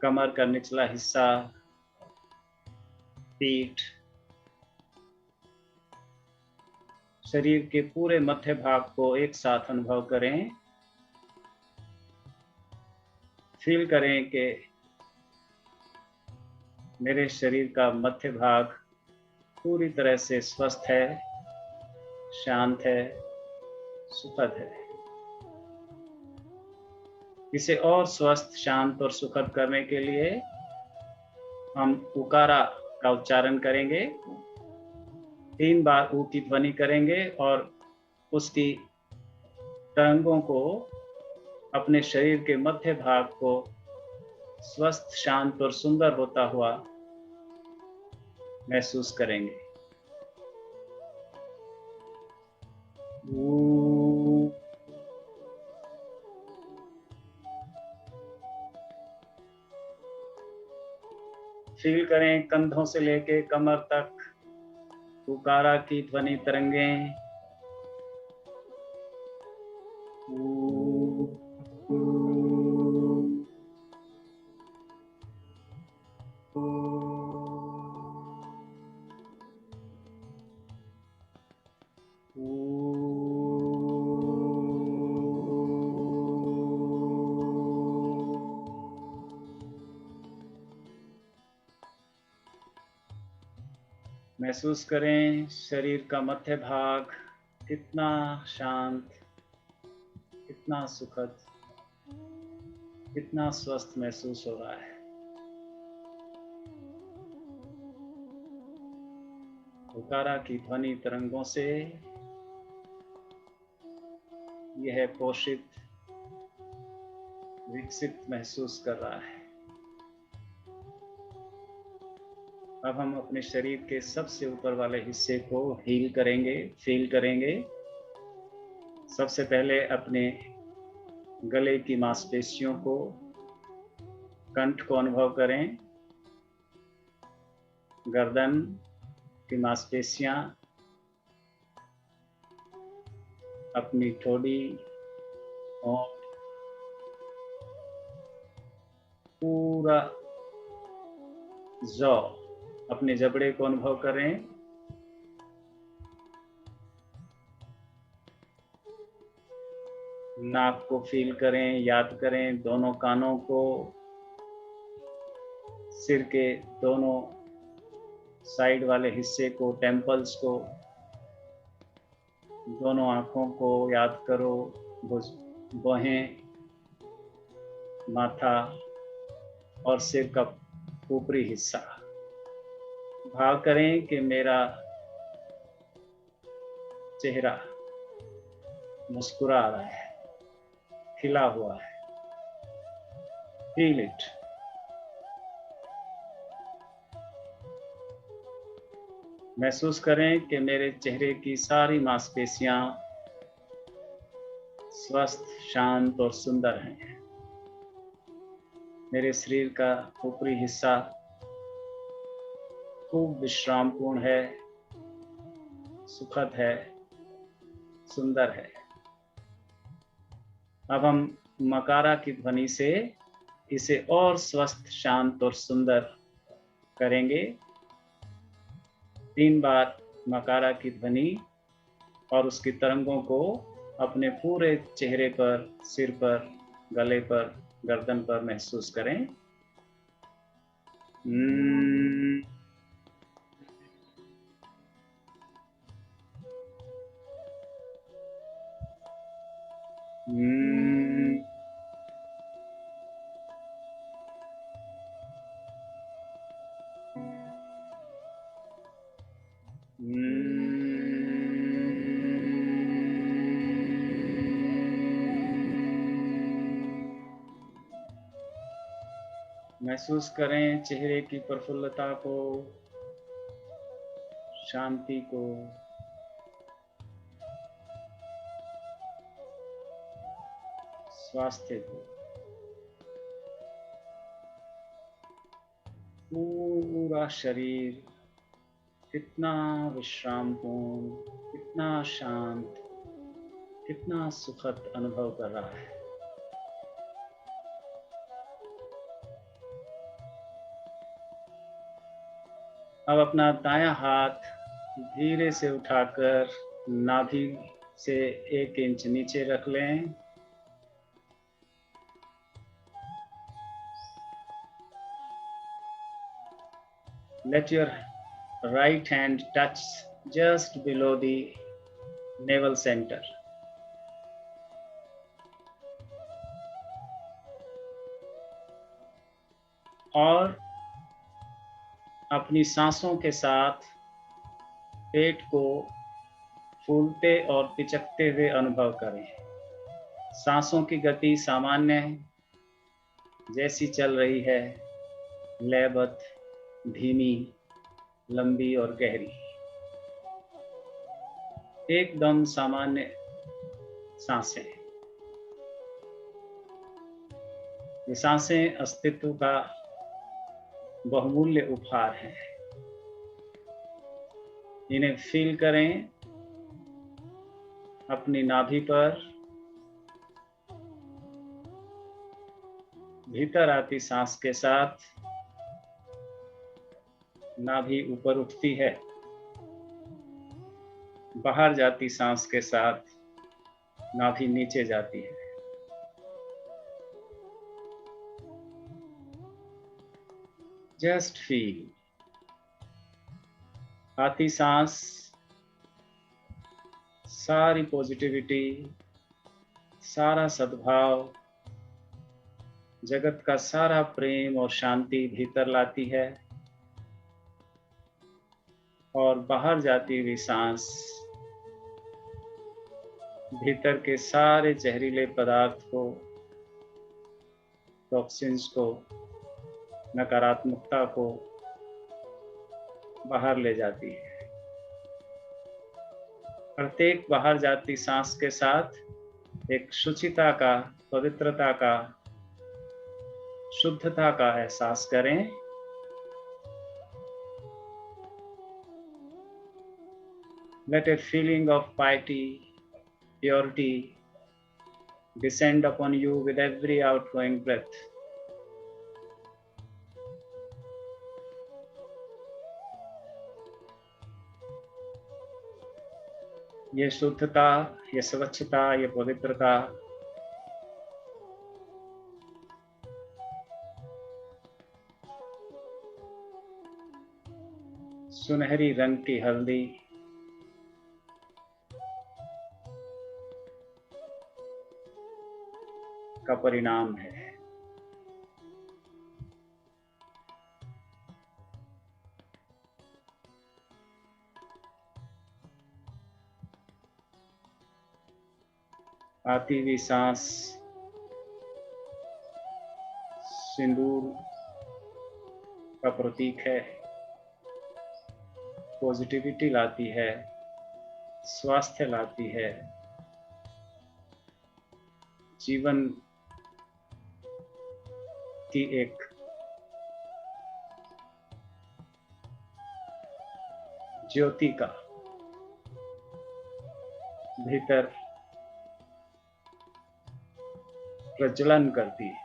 कमर का निचला हिस्सा, पीठ, शरीर के पूरे मध्य भाग को एक साथ अनुभव करें। फील करें कि मेरे शरीर का मध्य भाग पूरी तरह से स्वस्थ है, शांत है, सुखद है। इसे और स्वस्थ, शांत और सुखद करने के लिए हम उकारा का उच्चारण करेंगे। 3 बार ऊ की ध्वनि करेंगे और उसकी तरंगों को अपने शरीर के मध्य भाग को स्वस्थ, शांत और सुंदर होता हुआ महसूस करेंगे। फील करें कंधों से लेके कमर तक उकारा की ध्वनि तरंगें। महसूस करें शरीर का मध्य भाग कितना शांत, कितना सुखद, कितना स्वस्थ महसूस हो रहा है। उकारा की ध्वनि तरंगों से यह पोषित, विकसित महसूस कर रहा है। अब हम अपने शरीर के सबसे ऊपर वाले हिस्से को हील करेंगे, फील करेंगे। सबसे पहले अपने गले की मांसपेशियों को, कंठ को अनुभव करें, गर्दन की मांसपेशियां, अपनी ठोड़ी और पूरा जौ, अपने जबड़े को अनुभव करें। नाक को फील करें, याद करें, दोनों कानों को, सिर के दोनों साइड वाले हिस्से को, टेम्पल्स को, दोनों आंखों को याद करो, भौहें, माथा और सिर का ऊपरी हिस्सा। भाव करें कि मेरा चेहरा मुस्कुरा रहा है, खिला हुआ है। Feel it. महसूस करें कि मेरे चेहरे की सारी मांसपेशियां स्वस्थ, शांत और सुंदर हैं। मेरे शरीर का ऊपरी हिस्सा खूब विश्रामपूर्ण है, सुखद है, सुंदर है। अब हम मकारा की ध्वनि से इसे और स्वस्थ, शांत और सुंदर करेंगे। 3 बार मकारा की ध्वनि और उसकी तरंगों को अपने पूरे चेहरे पर, सिर पर, गले पर, गर्दन पर महसूस करें। महसूस करें चेहरे की प्रफुल्लता को, शांति को, स्वास्थ्य को। पूरा शरीर कितना विश्रामपूर्ण, कितना शांत, कितना सुखद अनुभव कर रहा है। अब अपना दायां हाथ धीरे से उठाकर नाभि से 1 इंच नीचे रख लें। Let your right hand touch just below the navel center. और अपनी सांसों के साथ पेट को फूलते और पिचकते हुए अनुभव करें। सांसों की गति सामान्य है, जैसी चल रही है, लयबद्ध, धीमी, लंबी और गहरी। एकदम सामान्य सांसें। ये सांसें अस्तित्व का बहुमूल्य उपहार है। इन्हें फील करें अपनी नाभि पर। भीतर आती सांस के साथ नाभि ऊपर उठती है, बाहर जाती सांस के साथ नाभि नीचे जाती है। Just feel. आती सांस सारी पॉजिटिविटी, सारा सद्भाव, जगत का सारा प्रेम और शांति भीतर लाती है। और बाहर जाती हुई सांस भीतर के सारे जहरीले पदार्थ को, टॉक्सिन्स को, नकारात्मकता को बाहर ले जाती है। प्रत्येक बाहर जाती सांस के साथ एक शुचिता का, पवित्रता का, शुद्धता का एहसास करें। Let a feeling of piety, purity descend upon you with every outgoing breath. ये शुद्धता, ये स्वच्छता, ये पवित्रता सुनहरी रंग की हल्दी, का परिणाम है। आती हुई सांस सिंदूर का प्रतीक है, पॉजिटिविटी लाती है, स्वास्थ्य लाती है, जीवन की एक ज्योति का भीतर प्रज्वलन करती है।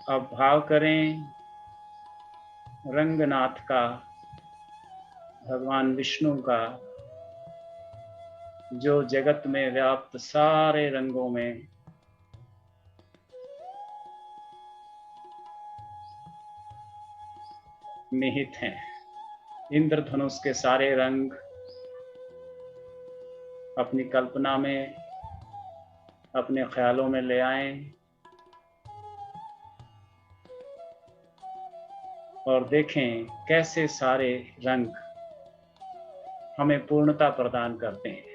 अब भाव करें रंगनाथ का, भगवान विष्णु का, जो जगत में व्याप्त सारे रंगों में निहित हैं। इंद्रधनुष के सारे रंग अपनी कल्पना में, अपने ख्यालों में ले आएं और देखें कैसे सारे रंग हमें पूर्णता प्रदान करते हैं।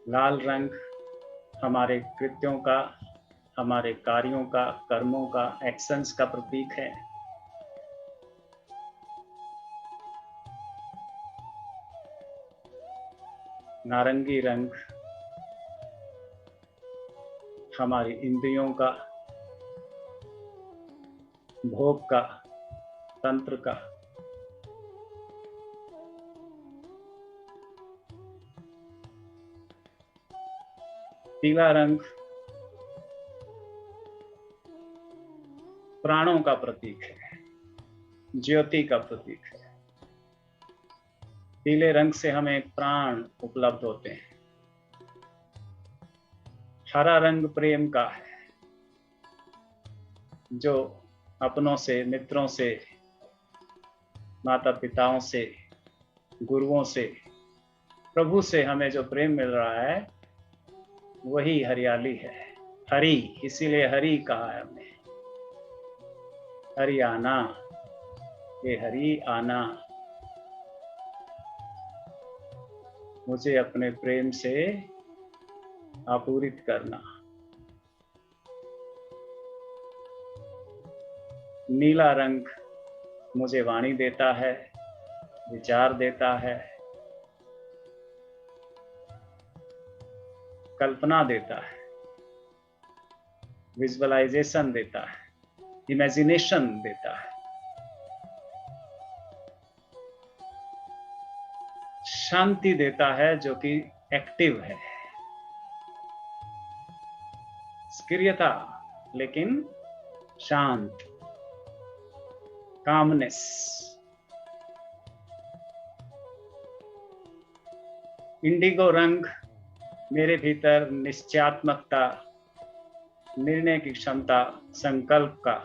लाल रंग हमारे कृत्यों का, हमारे कार्यों का, कर्मों का, एक्शंस का प्रतीक है। नारंगी रंग हमारी इंद्रियों का, भोग का, तंत्र का। पीला रंग प्राणों का प्रतीक है, ज्योति का प्रतीक है। पीले रंग से हमें प्राण उपलब्ध होते हैं। हरा रंग प्रेम का है, जो अपनों से, मित्रों से, माता पिताओं से, गुरुओं से, प्रभु से हमें जो प्रेम मिल रहा है वही हरियाली है। हरि, इसीलिए हरि कहा है हमने। हरि आना, ये हरि आना, मुझे अपने प्रेम से आपूरित करना। नीला रंग मुझे वाणी देता है, विचार देता है, कल्पना देता है, विजुअलाइजेशन देता है, इमेजिनेशन देता है, शांति देता है जो कि एक्टिव है, सक्रियता लेकिन शांत, कामनेस। इंडिगो रंग मेरे भीतर निश्चयात्मकता, निर्णय की क्षमता, संकल्प का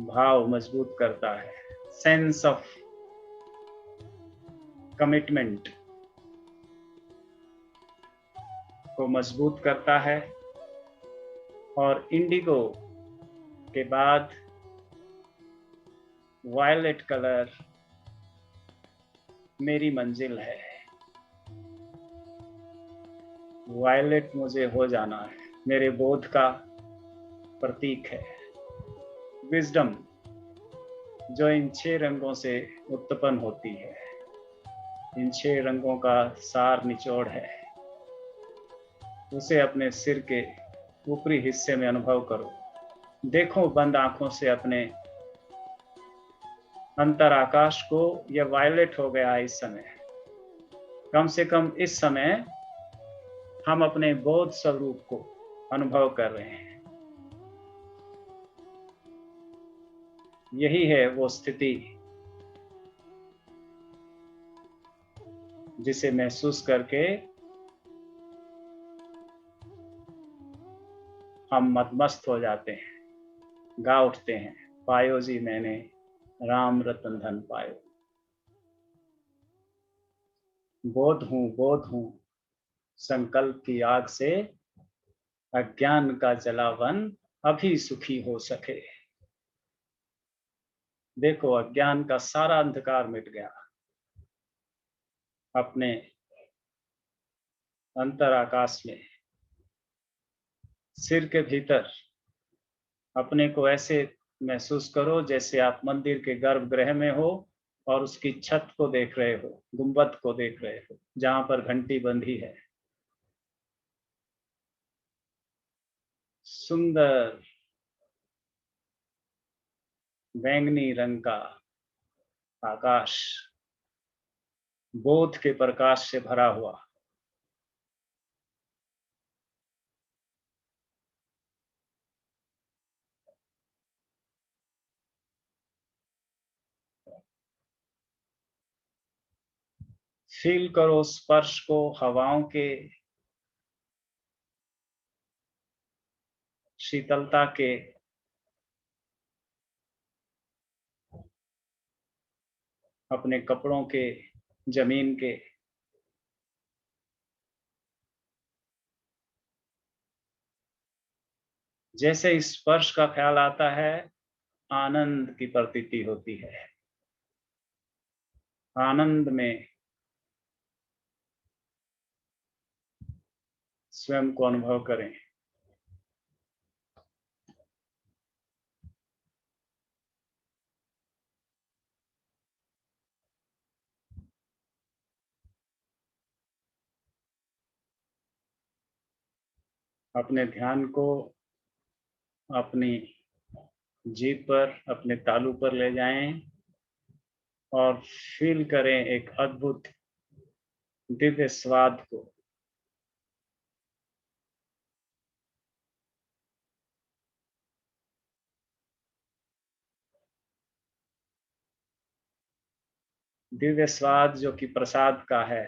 भाव मजबूत करता है। सेंस ऑफ कमिटमेंट को मजबूत करता है। और इंडिगो के बाद वायलेट कलर मेरी मंजिल है। वायलेट मुझे हो जाना है, मेरे बोध का प्रतीक है। विजडम जो इन 6 रंगों से उत्पन्न होती है, इन 6 रंगों का सार निचोड़ है, उसे अपने सिर के ऊपरी हिस्से में अनुभव करो। देखो बंद आंखों से अपने अंतर आकाश को। यह वायलेट हो गया इस समय। कम से कम इस समय हम अपने बोध स्वरूप को अनुभव कर रहे हैं। यही है वो स्थिति जिसे महसूस करके हम मदमस्त हो जाते हैं, गा उठते हैं, पायो जी मैंने राम रतन धन पायो। बोध हूं संकल्प की आग से, अज्ञान का जलावन अभी सुखी हो सके। देखो अज्ञान का सारा अंधकार मिट गया। अपने अंतर आकाश में सिर के भीतर अपने को ऐसे महसूस करो जैसे आप मंदिर के गर्भगृह में हो और उसकी छत को देख रहे हो, गुंबद को देख रहे हो, जहां पर घंटी बंधी है। सुंदर बैंगनी रंग का आकाश बोध के प्रकाश से भरा हुआ। फील करो स्पर्श को हवाओं के, शीतलता के, अपने कपड़ों के, जमीन के। जैसे इस स्पर्श का ख्याल आता है आनंद की प्रतीति होती है। आनंद में स्वयं को अनुभव करें। अपने ध्यान को अपनी जीभ पर, अपने तालू पर ले जाएं और फील करें एक अद्भुत दिव्य स्वाद को। दिव्य स्वाद जो कि प्रसाद का है,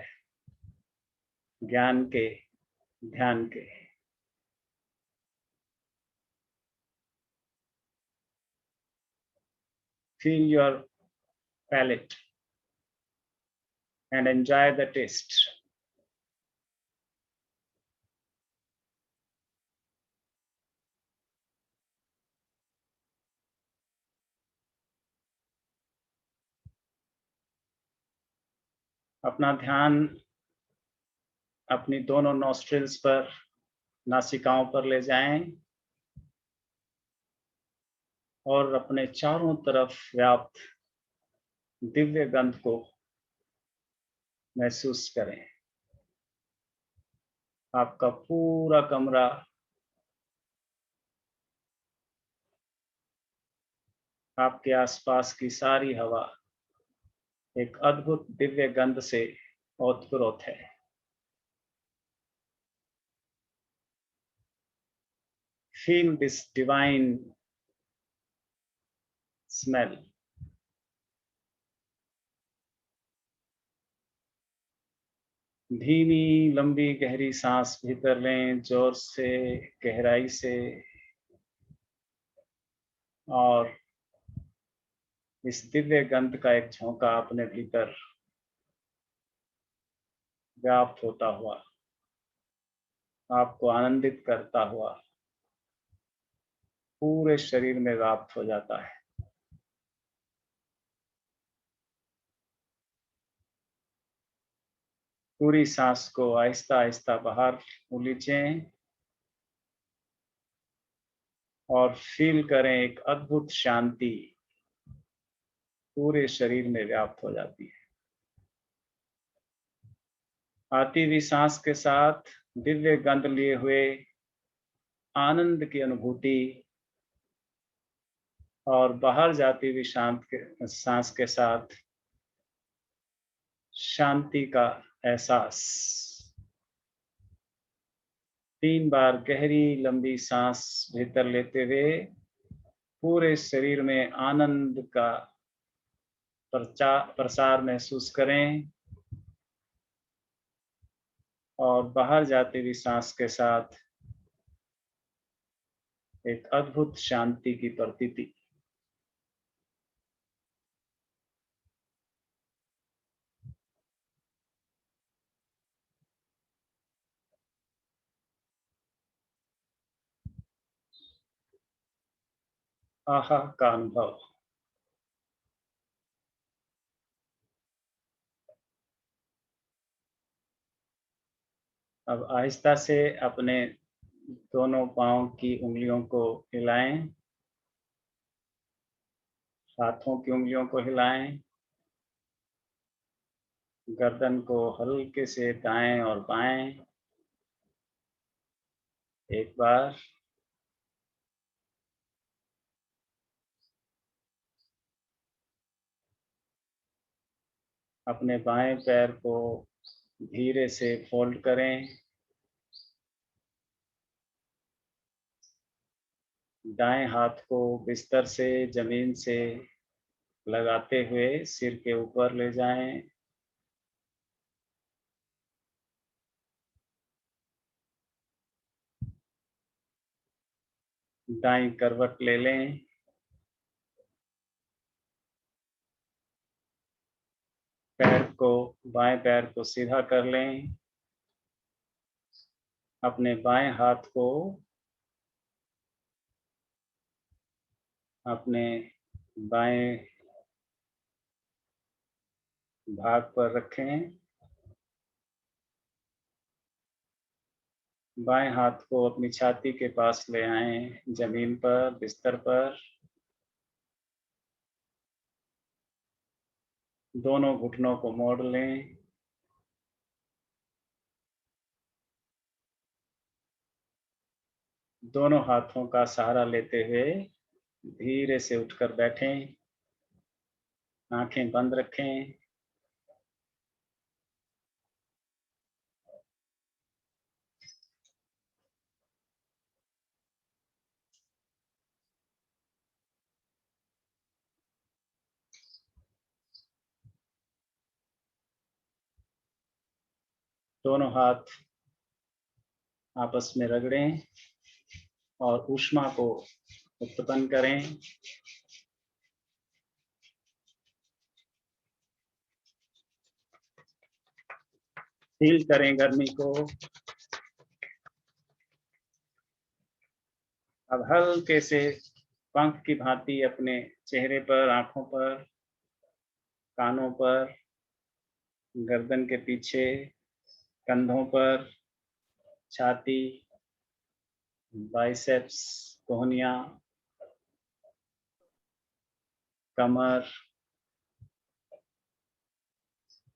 ज्ञान के, ध्यान के। Feel your palate and enjoy the taste. अपना ध्यान अपनी दोनों नॉस्ट्रिल्स पर, नासिकाओं पर ले जाएं और अपने चारों तरफ व्याप्त दिव्य गंध को महसूस करें। आपका पूरा कमरा आपके आसपास की सारी हवा एक अद्भुत दिव्य गंध से ओतप्रोत है। Feel this divine smell. धीमी लंबी गहरी सांस भीतर लें, जोर से, गहराई से, और इस दिव्य गंध का एक झोंका अपने भीतर व्याप्त होता हुआ, आपको आनंदित करता हुआ पूरे शरीर में व्याप्त हो जाता है। पूरी सांस को आहिस्ता आहिस्ता बाहर उलीचें और फील करें एक अद्भुत शांति पूरे शरीर में व्याप्त हो जाती है। आती हुई सांस के साथ दिव्य गंध लिए हुए आनंद की अनुभूति और बाहर जाती हुई सांस के साथ शांति का एहसास। 3 बार गहरी लंबी सांस भीतर लेते हुए पूरे शरीर में आनंद का प्रसार महसूस करें और बाहर जाती हुई सांस के साथ एक अद्भुत शांति की प्रतीति। आहा का अनुभव। अब आहिस्ता से अपने दोनों पांव की उंगलियों को हिलाएं, हाथों की उंगलियों को हिलाएं, गर्दन को हल्के से दाएं और बाएं। एक बार, अपने बाएं पैर को धीरे से फोल्ड करें, दाएं हाथ को बिस्तर से जमीन से लगाते हुए सिर के ऊपर ले जाएं। दाईं करवट ले लें, बाएं पैर को सीधा कर लें, अपने बाएं हाथ को अपने बाएं भाग पर रखें, बाएं हाथ को अपनी छाती के पास ले आएं, जमीन पर, बिस्तर पर। दोनों घुटनों को मोड़ लें, दोनों हाथों का सहारा लेते हुए धीरे से उठकर बैठें, आंखें बंद रखें। दोनों हाथ आपस में रगड़ें और ऊष्मा को उत्पन्न करें। फील करें गर्मी को। अब हल्के से पंख की भांति अपने चेहरे पर, आंखों पर, कानों पर, गर्दन के पीछे, कंधों पर, छाती, बाइसेप्स, कोहनिया, कमर,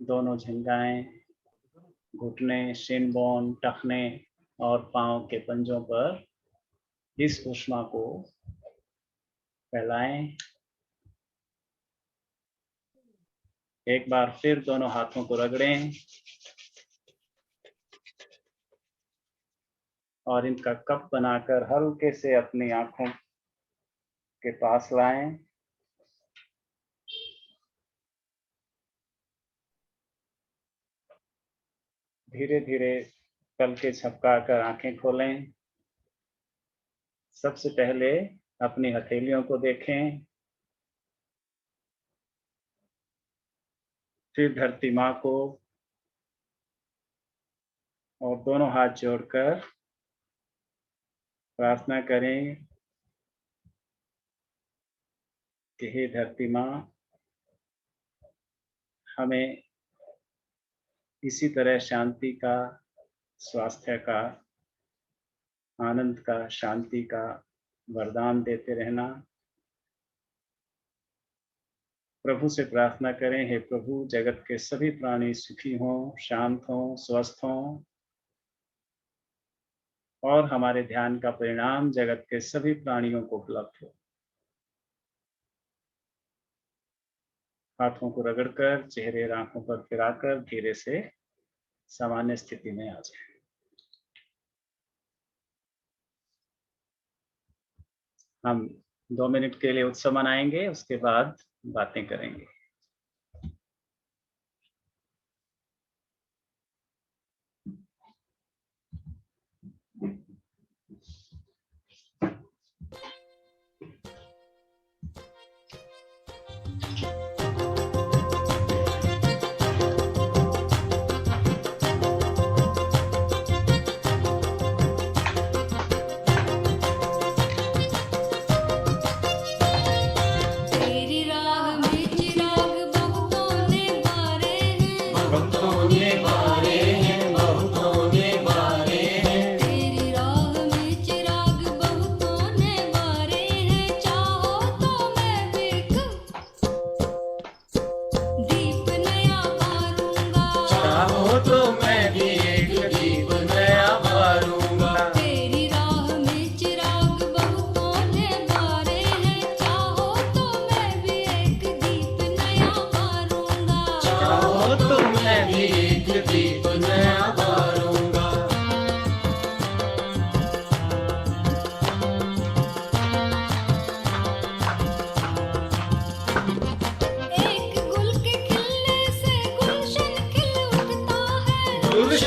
दोनों झंझाएं, घुटने, शिन बोन, टखने और पांव के पंजों पर इस ऊष्मा को फैलाएं। एक बार फिर दोनों हाथों को रगड़ें और इनका कप बनाकर हल्के से अपनी आंखों के पास लाएं। धीरे धीरे पलकें झपकाकर आंखें खोलें। सबसे पहले अपनी हथेलियों को देखें, फिर धरती माँ को, और दोनों हाथ जोड़कर प्रार्थना करें कि हे धरती माँ, हमें इसी तरह शांति का, स्वास्थ्य का, आनंद का, शांति का वरदान देते रहना। प्रभु से प्रार्थना करें, हे प्रभु, जगत के सभी प्राणी सुखी हों, शांत हों, स्वस्थ हों और हमारे ध्यान का परिणाम जगत के सभी प्राणियों को उपलब्ध हो। हाथों को रगड़कर चेहरे और आंखों पर फिराकर धीरे से सामान्य स्थिति में आ जाए। हम 2 मिनट के लिए उत्सव मनाएंगे, उसके बाद बातें करेंगे। तेरी राह में चिराग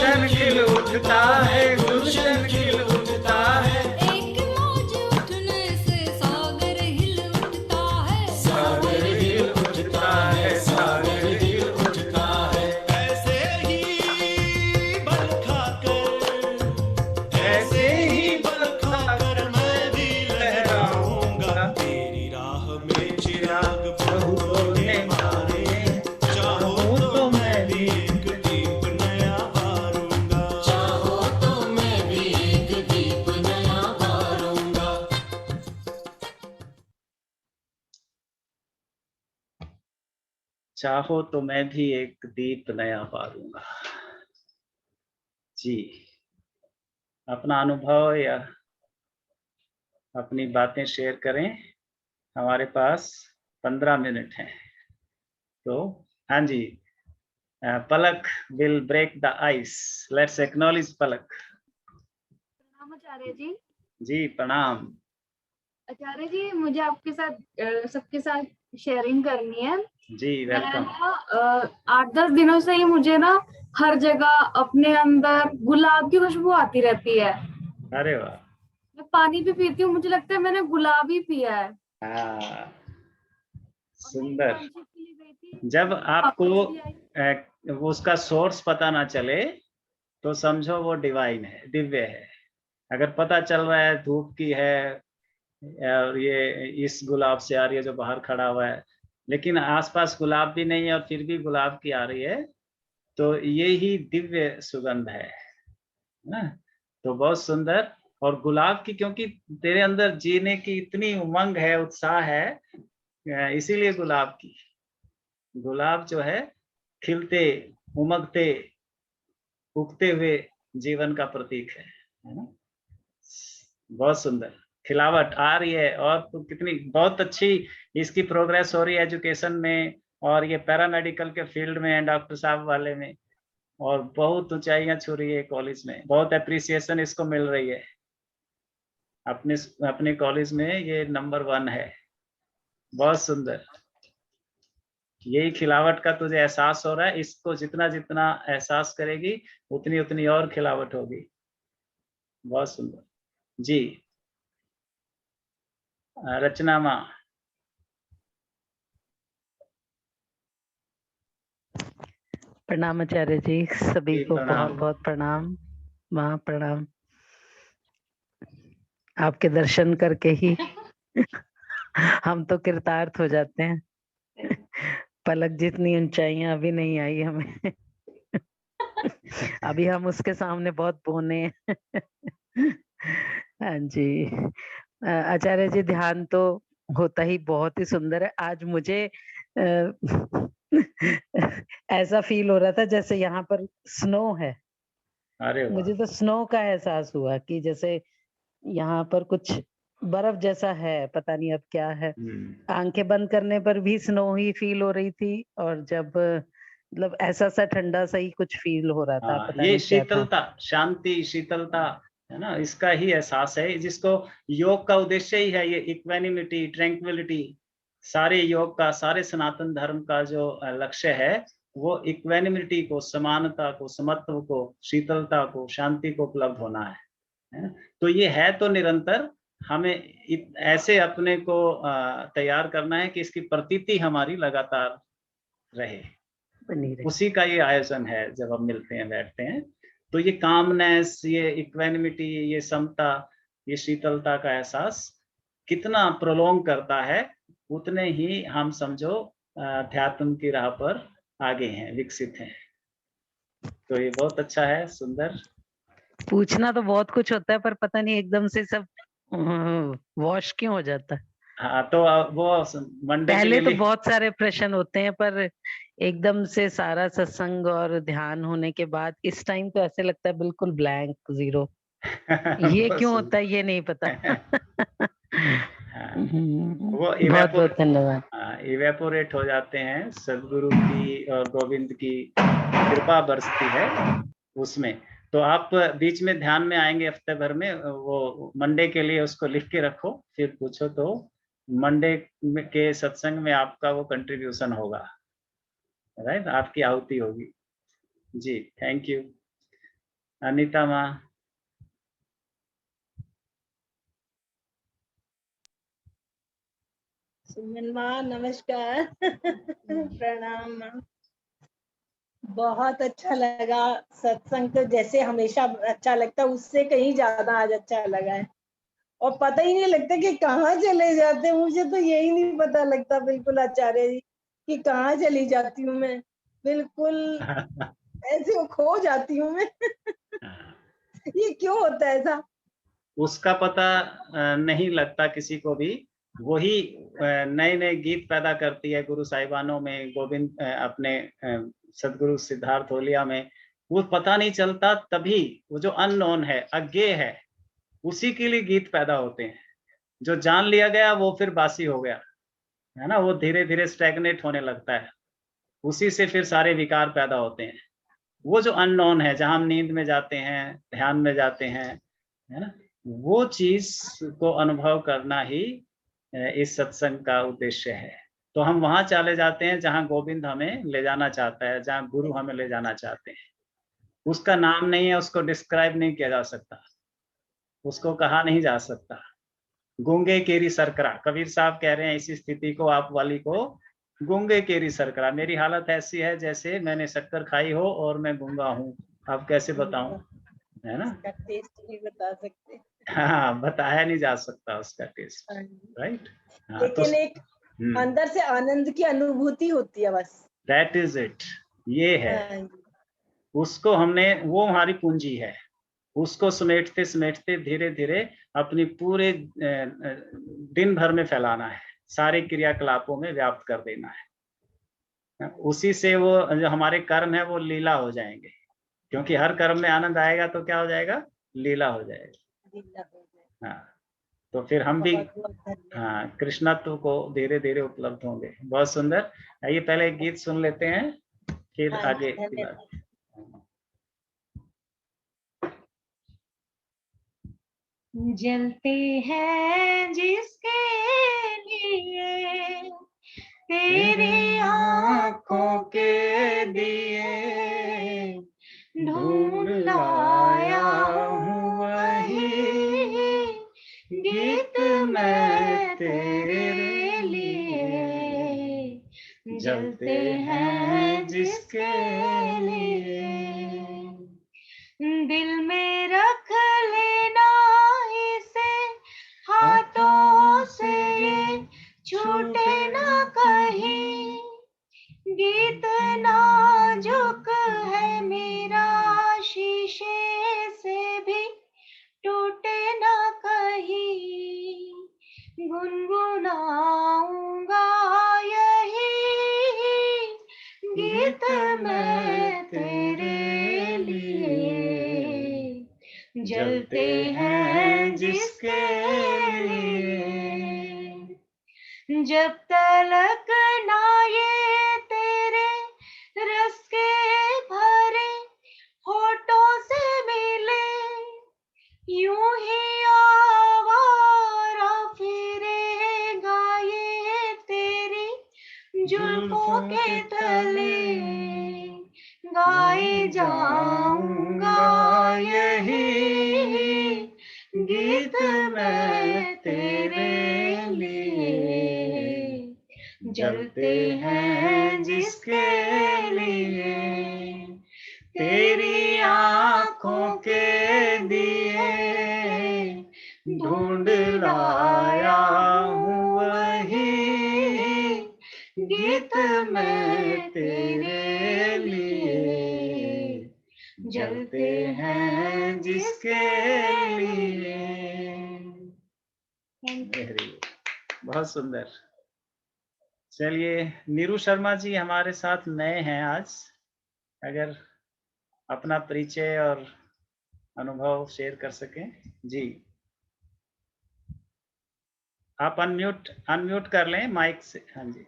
गुलशन खिल उठता है, गुलशन खिल उठता है, एक मौज उठने से सागर हिल उठता है। सागर हिल उठता है, सागर हिल उठता है। ऐसे ही बल खाकर, ऐसे ही बल खाकर मैं भी लहराऊंगा, तेरी राह में चिराग बहुतों ने मारे, चाहो तो मैं भी एक दीप नया बारूंगा। चाहो तो मैं भी एक दीप नया बारूंगा। चाहो तो मैं भी एक दीप नया बारूंगा। जी, अपना अनुभव या अपनी बातें शेयर करें। हमारे पास 15 मिनट हैं। तो हाँ जी, Palak will break the ice. Let's acknowledge Palak. प्रणाम आचार्य जी। जी प्रणाम। आचार्य जी, मुझे आपके साथ सबके साथ शेयरिंग करनी है। जी मैं वेलकम। ना 8-10 दिनों से ही मुझे ना हर जगह अपने अंदर गुलाब की खुशबू आती रहती है। अरे वाह। मैं पानी भी पीती हूँ, मुझे लगता है मैंने गुलाब ही पिया है। हाँ, और मैं सुंदर। इंटर्नशिप के लिए गई थी, जब आपको वापस भी आई। वो उसका सोर्स पता ना चले तो समझो वो डिवाइन है, दिव्य है। अगर पता चल रहा है धूप की है और ये इस गुलाब से आ रही है जो बाहर खड़ा हुआ है, लेकिन आसपास गुलाब भी नहीं है और फिर भी गुलाब की आ रही है, तो ये ही दिव्य सुगंध है ना। तो बहुत सुंदर। और गुलाब की, क्योंकि तेरे अंदर जीने की इतनी उमंग है, उत्साह है, इसीलिए गुलाब जो है खिलते, उमगते, उगते हुए जीवन का प्रतीक है ना। बहुत सुंदर खिलावट आ रही है। और तो कितनी बहुत अच्छी इसकी प्रोग्रेस हो रही है एजुकेशन में, और ये पैरामेडिकल के फील्ड में, डॉक्टर साहब वाले में, और बहुत ऊंचाइयां छू रही है कॉलेज में। बहुत अप्रिसिएशन इसको मिल रही है। अपने अपने कॉलेज में ये नंबर 1 है। बहुत सुंदर। यही खिलावट का तुझे एहसास हो रहा है। इसको जितना जितना एहसास करेगी उतनी उतनी और खिलावट होगी। बहुत सुंदर। जी रचना माँ। प्रणाम आचार्य जी, सभी जी को प्रणाम। बहुत बहुत प्रणाम। माँ प्रणाम। आपके दर्शन करके ही हम तो कृतार्थ हो जाते हैं। पलक जितनी ऊंचाइयां अभी नहीं आई हमें। अभी हम उसके सामने बहुत बोने हैं। हाँ जी। आचार्य जी, ध्यान तो होता ही बहुत ही सुंदर है। आज मुझे ऐसा फील हो रहा था जैसे यहाँ पर स्नो है। अरे वाह। मुझे तो स्नो का एहसास हुआ कि जैसे यहाँ पर कुछ बर्फ जैसा है, पता नहीं अब क्या है। आंखें बंद करने पर भी स्नो ही फील हो रही थी, और जब मतलब ऐसा सा ठंडा सा ही कुछ फील हो रहा था, हाँ, पता ये नहीं क्या था। शीतलता, शांति, शीतलता है ना, इसका ही एहसास है, जिसको योग का उद्देश्य ही है। ये इक्वेनिमिटी, ट्रैंक्विलिटी, सारे योग का, सारे सनातन धर्म का जो लक्ष्य है वो इक्वेनिमिटी को, समानता को, समत्व को, शीतलता को, शांति को उपलब्ध होना है। तो ये है तो निरंतर हमें ऐसे अपने को तैयार करना है कि इसकी प्रतीति हमारी लगातार रहे। बनी रही। उसी का ये आयोजन है। जब हम मिलते हैं, बैठते हैं, तो ये कामनेस, ये इक्वेनिमिटी, ये समता, ये शीतलता का एहसास कितना प्रोलोंग करता है, उतने ही हम समझो अध्यात्म की राह पर आगे हैं, विकसित हैं। तो ये बहुत अच्छा है, सुंदर। पूछना तो बहुत कुछ होता है, पर पता नहीं एकदम से सब वॉश क्यों हो जाता है। हाँ, तो वो मंडे के पहले तो लिए बहुत सारे प्रश्न होते हैं, पर एकदम से सारा सत्संग और ध्यान होने के बाद इस टाइम तो ऐसे लगता है बिल्कुल ब्लैंक, जीरो। ये बहुत क्यों सुंदर। होता है ये नहीं पता। हाँ, वो बहुत बहुत धन्यवाद। इवेपोरेट हो जाते हैं। सदगुरु की और गोविंद की कृपा बरसती है उसमें। तो आप बीच में ध्यान में आएंगे हफ्ते भर में, वो मंडे के लिए उसको लिख के रखो, फिर पूछो तो मंडे के सत्संग में आपका वो कंट्रीब्यूशन होगा, राइट, आपकी आहुति होगी। जी थैंक यू। अनीता माँ। सुमन माँ नमस्कार। प्रणाम माँ। बहुत अच्छा लगा सत्संग, तो जैसे हमेशा अच्छा लगता है उससे कहीं ज्यादा आज अच्छा लगा है। और पता ही नहीं लगता कि कहाँ चले जाते हैं, मुझे तो यही नहीं पता लगता बिल्कुल आचार्य जी कि कहाँ चली जाती हूँ मैं, बिल्कुल ऐसे खो जाती हूँ मैं। ये क्यों होता है ऐसा? उसका पता नहीं लगता किसी को भी। वही नए नए गीत पैदा करती है गुरु साहिबानों में, गोविंद अपने सदगुरु सिद्धार्थ होलिया में। वो पता नहीं चलता, तभी वो जो अननोन है, अज्ञेय है, उसी के लिए गीत पैदा होते हैं। जो जान लिया गया वो फिर बासी हो गया, है ना, वो धीरे धीरे स्टैग्नेट होने लगता है। उसी से फिर सारे विकार पैदा होते हैं। वो जो अननोन है, जहां हम नींद में जाते हैं, ध्यान में जाते हैं, है ना, वो चीज को अनुभव करना ही इस सत्संग का उद्देश्य है। तो हम वहां चले जाते हैं जहां गोविंद हमें ले जाना चाहता है, जहां गुरु हमें ले जाना चाहते हैं। उसका नाम नहीं है, उसको डिस्क्राइब नहीं किया जा सकता, उसको कहा नहीं जा सकता। गूंगे केरी सरकरा, कबीर साहब कह रहे हैं इसी स्थिति को, आप वाली को, गूंगे केरी सरकरा। मेरी हालत ऐसी है जैसे मैंने शक्कर खाई हो और मैं गूंगा हूँ, अब कैसे बताऊं, है ना। इसका टेस्ट नहीं बता सकते। हाँ, बताया नहीं जा सकता उसका टेस्ट, राइट। हाँ, तो लेकिन एक अंदर से आनंद की अनुभूति होती है बस। दैट इज इट, ये है। हाँ जी। उसको हमने, वो हमारी पूंजी है, उसको समेटते समेटते धीरे धीरे अपनी पूरे दिन भर में फैलाना है, सारे क्रियाकलापों में व्याप्त कर देना है। उसी से वो जो हमारे कर्म है वो लीला हो जाएंगे, क्योंकि हर कर्म में आनंद आएगा तो क्या हो जाएगा, लीला हो जाएगी। हाँ, तो फिर हम भी बहुत बहुत धन्यवाद। हाँ कृष्णत्व को धीरे धीरे उपलब्ध होंगे। बहुत सुंदर। आइए पहले एक गीत सुन लेते हैं, फिर हाँ आगे जी, की धन्यवाद। बात। जलते हैं जिसके लिए तेरी आंखों के दिए, ढूंढ लाया हूँ वही गीत मैं तेरे लिए। जलते हैं जिसके लिए दिल में रख लेना इसे, हाथों से ये छूटे ना कहीं। गीत नाजुक है मेरा, शीशे से भी टूटे ना कहीं। गुनगुनाऊंगा यही गीत मैं तेरे लिए। जलते हैं जिसके लिए, जब तलक ना ये तेरे रस के भरे होठों से मिले, यूं ही आवारा फिरेगा ये तेरी जुल्फों के तले। गाए जाऊंगा यही गीत मैं तेरे लिए। जलते हैं जिसके लिए तेरी आंखों के दिए, ढूंढ लाया हूँ वही गीत मैं तेरे लिए। जलते हैं जिसके लिए। बहुत सुंदर। चलिए, नीरू शर्मा जी हमारे साथ नए हैं आज, अगर अपना परिचय और अनुभव शेयर कर सकें जी। आप अनम्यूट कर लें माइक से। हाँ जी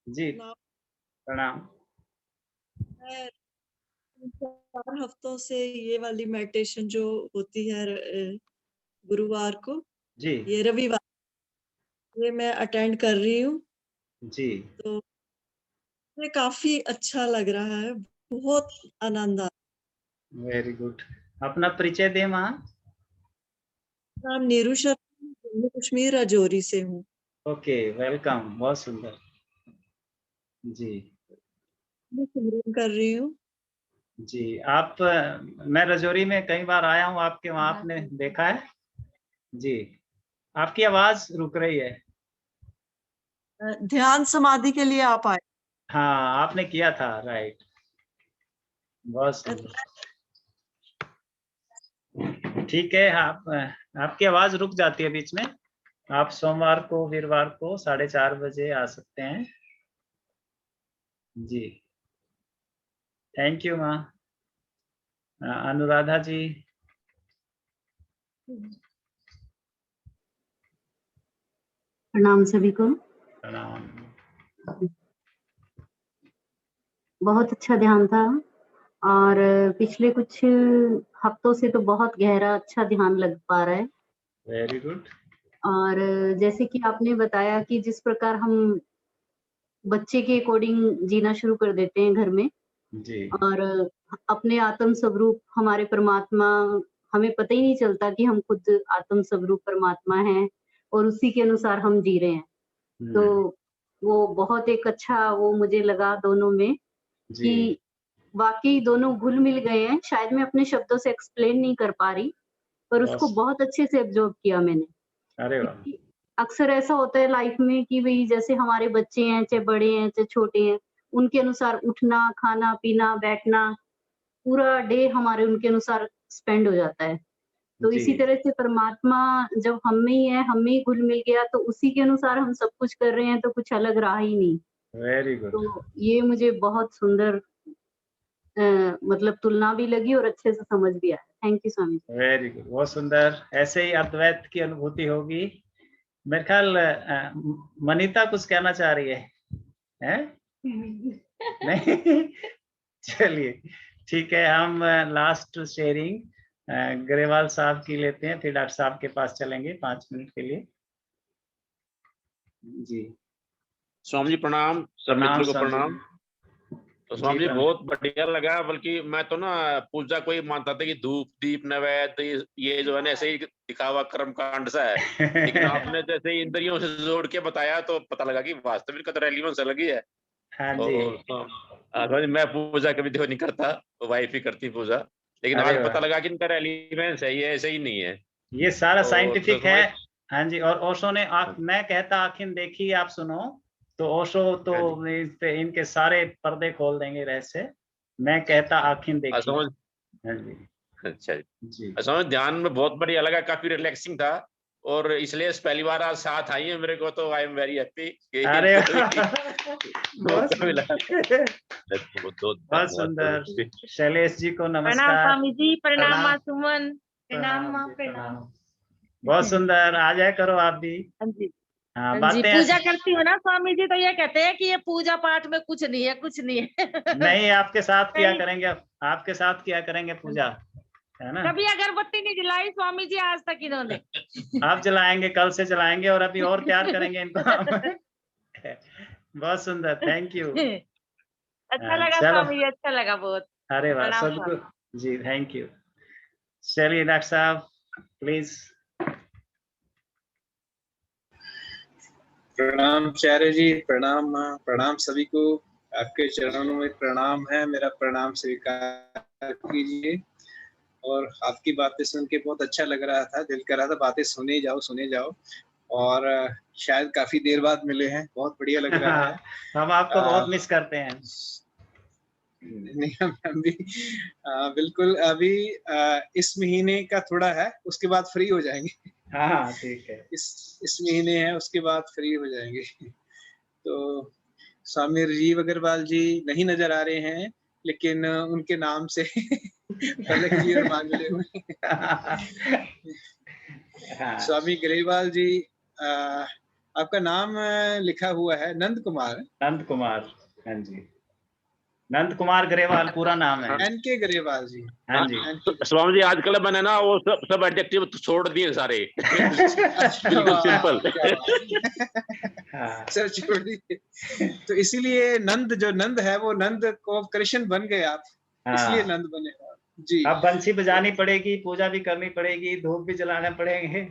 जी, प्रणाम। मैं 4 हफ्तों से ये वाली मेडिटेशन जो होती है गुरुवार को, जी ये रविवार, ये मैं अटेंड कर रही हूँ। जी, तो मुझे काफी अच्छा लग रहा है, बहुत आनंद आ वेरी गुड। अपना परिचय दे माँ। नाम नीरू शर्मा, जम्मू कश्मीर राजौरी से हूँ। ओके, वेलकम, बहुत सुंदर जी। मैं सिमरन कर रही हूँ। जी, आप मैं रजौरी में कई बार आया हूँ आपके वहाँ, आपने देखा है जी। आपकी आवाज रुक रही है। ध्यान समाधि के लिए आप आए। हाँ, आपने किया था, राइट। बहुत सुंदर। ठीक है, आपकी आवाज रुक जाती है बीच में। आप सोमवार को, वीरवार को 4:30 बजे आ सकते हैं जी। थैंक यू माँ। अनुराधा जी। प्रणाम सभी को। प्रणाम। बहुत अच्छा ध्यान था और पिछले कुछ हफ्तों से तो बहुत गहरा अच्छा ध्यान लग पा रहा है। Very good. और जैसे कि आपने बताया कि जिस प्रकार हम बच्चे के अकॉर्डिंग जीना शुरू कर देते हैं घर में, जी और अपने आत्म स्वरूप हमारे परमात्मा, हमें पता ही नहीं चलता कि हम खुद आत्म स्वरूप परमात्मा हैं और उसी के अनुसार हम जी रहे हैं। तो वो बहुत एक अच्छा वो मुझे लगा दोनों में जी कि वाकई दोनों घुल मिल गए हैं। शायद मैं अपने शब्दों से एक्सप्लेन नहीं कर पा रही, पर उसको बस, बहुत अच्छे से एब्जॉर्ब किया मैंने। अरे वाह। क्योंकि अक्सर ऐसा होता है लाइफ में कि भई जैसे हमारे बच्चे हैं, चाहे बड़े हैं, चाहे छोटे हैं, उनके अनुसार उठना, खाना-पीना, बैठना, पूरा डे हमारे उनके अनुसार स्पेंड हो जाता है। तो जी इसी तरह से परमात्मा जब हम में ही है, हम में ही घुल मिल गया, तो उसी के अनुसार हम सब कुछ कर रहे हैं, तो कुछ अलग रहा ही नहीं। Very good. तो ये मुझे बहुत सुंदर मतलब तुलना भी लगी और अच्छे से समझ भी आया। Thank you Swami ji. Very good, बहुत सुंदर। ऐसे ही अद्वैत की अनुभूति होगी। मेरे ख्याल मनीता कुछ कहना चाह रही है, हैं? नहीं? चलिए ठीक है, हम लास्ट शेयरिंग ग्रेवाल साहब की लेते हैं, फिर डॉक्टर साहब के पास चलेंगे 5 मिनट के लिए जी। स्वामी जी प्रणाम, सब प्रणाम मित्रों को स्वामी जी। प्रणाम। तो स्वामी जी प्रणाम। बहुत बढ़िया लगा, बल्कि मैं तो ना पूजा को ही मानता था कि धूप दीप नैवेद्य ये जो है ना ऐसे ही दिखावा कर्म कांड सा है, लेकिन आपने जैसे ही इंद्रियों से जोड़ के बताया तो पता लगा कि वास्तविक का रेलिवेंस अलग ही है। हाँ जी। और मैं पूजा कभी देखो नहीं करता, वाइफ ही करती पूजा, लेकिन अरे आज वाह, पता लगा कि इनका रेलिवेंस है, ये ऐसे ही नहीं है। ये सारा तो साइंटिफिक है। समझ। हाँ जी, और ओशो ने मैं कहता आखिर देखी, आप सुनो तो ओशो तो हाँ जी। इस पे इनके सारे पर्दे खोल देंगे रहस्य। मैं कहता आखिर देखी। समझ। हाँ जी। अच्छा जी समझ, ध्यान में बहुत बढ़िया लगा, काफी रिलैक्सिंग था, और इसलिए पहली बार आज साथ आई है मेरे को, तो आई एम वेरी हैप्पी कि अरे बहुत मौका मिला। सुंदर। बहुत सुंदर। शैलेश जी को प्रणाम नमस्कार। स्वामी जी, प्रणाम प्रणाम। माँ सुमन, प्रणाम माँ, जी, प्रणाम। बहुत सुंदर, आ जाया करो आप भी। हाँ जी, हाँ, हाँ जी, बातें पूजा करती हूँ ना स्वामी जी, तो ये कहते हैं कि ये पूजा पाठ में कुछ नहीं है, कुछ नहीं है। नहीं, आपके साथ किया नहीं, करेंगे, आपके साथ किया करेंगे पूजा, है ना? कभी अगरबत्ती नहीं जलाई स्वामी जी आज तक इन्होंने। आप जलाएंगे, कल से जलाएंगे, और अभी और प्यार करेंगे इनको हम। बहुत सुंदर, थैंक यू। अच्छा लगा चलो, स्वामी जी, अच्छा लगा बहुत। अरे वाह, प्रणाम सदगुरु स्वामी। जी, थैंक यू। चलिए डॉक्टर साहब प्लीज। प्रणाम चार्य जी, प्रणाम माँ, प्रणाम सभी को। आपके चरणों में प्रणाम है, मेरा प्रणाम स्वीकार कीजिए। और आपकी बातें सुन के बहुत अच्छा लग रहा था, दिल कर रहा था बातें सुने जाओ। और शायद काफी देर बाद मिले हैं, बहुत बढ़िया लग रहा है। हम आपको बहुत मिस करते हैं। नहीं, हम भी बिल्कुल। अभी इस महीने का थोड़ा है, उसके बाद फ्री हो जाएंगे। हाँ ठीक है। इस महीने है, उसके बाद फ्री हो जाएंगे। तो स्वामी राजीव अग्रवाल जी नहीं नजर आ रहे हैं, लेकिन उनके नाम से पलक जी और मां जुड़े हुए हैं। स्वामी ग्रेवाल जी, आपका नाम लिखा हुआ है नंद कुमार। नंद कुमार, हाँ जी, नंद कुमार ग्रेवाल पूरा नाम है। एनके ग्रेवाल जी। हाँ जी। स्वामी जी आजकल मैंने ना वो सब एडजेक्टिव छोड़ दिए सारे। बिल्कुल सिंपल। सर छोड़ दीजिए। तो इसीलिए नंद जो नंद है वो नंद को कृष्ण बन गए आप, इसलिए नंद बने। जी। अब बंसी बजानी पड़ेगी, पूजा भी करनी पड़ेगी, धूप भी जलाने पड़ेंगे।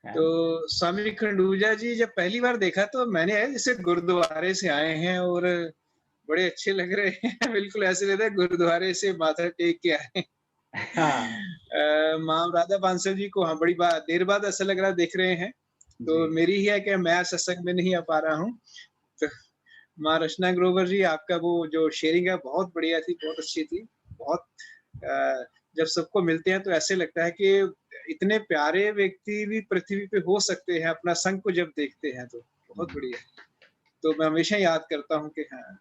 तो स्वामी खंडूजा जी जब पहली बार देखा तो मैंने जैसे गुरुद्वारे से आए हैं और बड़े अच्छे लग रहे हैं। बिल्कुल ऐसे लग रहा है गुरुद्वारे से माथा टेक के आए। माँ राधा बांसल जी को बड़ी देर बाद ऐसा लग रहा देख रहे हैं। तो मेरी ही है कि मैं सत्संग में नहीं आ पा रहा हूँ। तो माँ रचना ग्रोवर जी, आपका वो जो शेयरिंग है बहुत बढ़िया थी, बहुत अच्छी थी। बहुत जब सबको मिलते हैं तो ऐसे लगता है कि इतने प्यारे व्यक्ति भी पृथ्वी पे हो सकते हैं, अपना संग को जब देखते हैं तो बहुत बढ़िया। तो मैं हमेशा याद करता हूँ कि हाँ।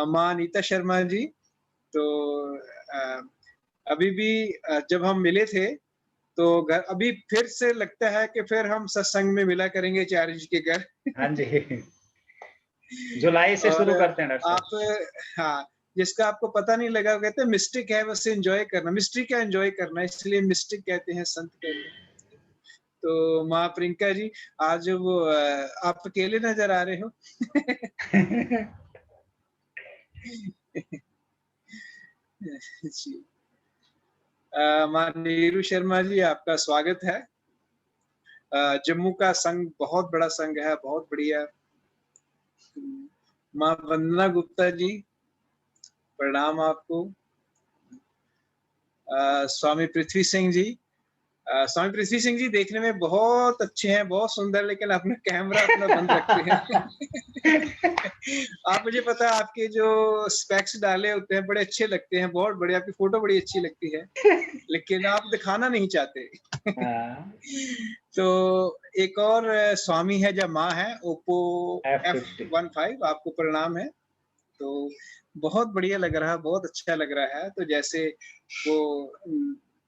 माँ अनीता शर्मा जी, तो अभी भी जब हम मिले थे तो घर अभी फिर से लगता है कि फिर हम सत्संग में मिला करेंगे चार्य जी के घर। हाँ जी, जुलाई से शुरू करते हैं डॉक्टर आप। हाँ, जिसका आपको पता नहीं लगा, कहते हैं मिस्टिक है, बस एंजॉय करना। मिस्ट्री का एंजॉय करना, इसलिए मिस्टिक कहते हैं संत कहते हैं। तो माँ प्रियंका जी, आज वो आप अकेले नजर आ रहे हो। जी। माँ नीरू शर्मा जी, आपका स्वागत है। जम्मू का संघ बहुत बड़ा संघ है, बहुत बढ़िया। माँ वंदना गुप्ता जी, प्रणाम आपको। स्वामी पृथ्वी सिंह जी, स्वामी पृथ्वी सिंह जी देखने में बहुत अच्छे हैं, बहुत सुंदर, लेकिन अपना कैमरा अपना बंद रखते हैं। आप, मुझे पता है आपके जो स्पेक्स डाले होते हैं बड़े अच्छे लगते हैं, बहुत बढ़िया, आपकी फोटो बड़ी अच्छी लगती है, लेकिन आप दिखाना नहीं चाहते। तो एक और स्वामी है जब माँ है, ओप्पो F15, आपको प्रणाम है। तो बहुत बढ़िया लग रहा है, बहुत अच्छा लग रहा है। तो जैसे वो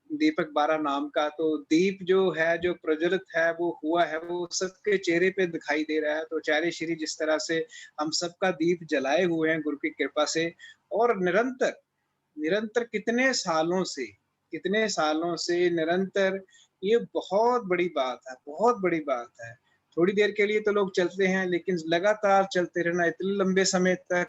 दीपक बारा नाम का, तो दीप जो है, जो प्रज्वलित है, वो हुआ है, वो सबके चेहरे पे दिखाई दे रहा है। तो चार्य श्री जिस तरह से हम सबका दीप जलाए हुए हैं गुरु की कृपा से, और निरंतर कितने सालों से निरंतर, ये बहुत बड़ी बात है, बहुत बड़ी बात है। थोड़ी देर के लिए तो लोग चलते हैं, लेकिन लगातार चलते रहना, इतने लंबे समय तक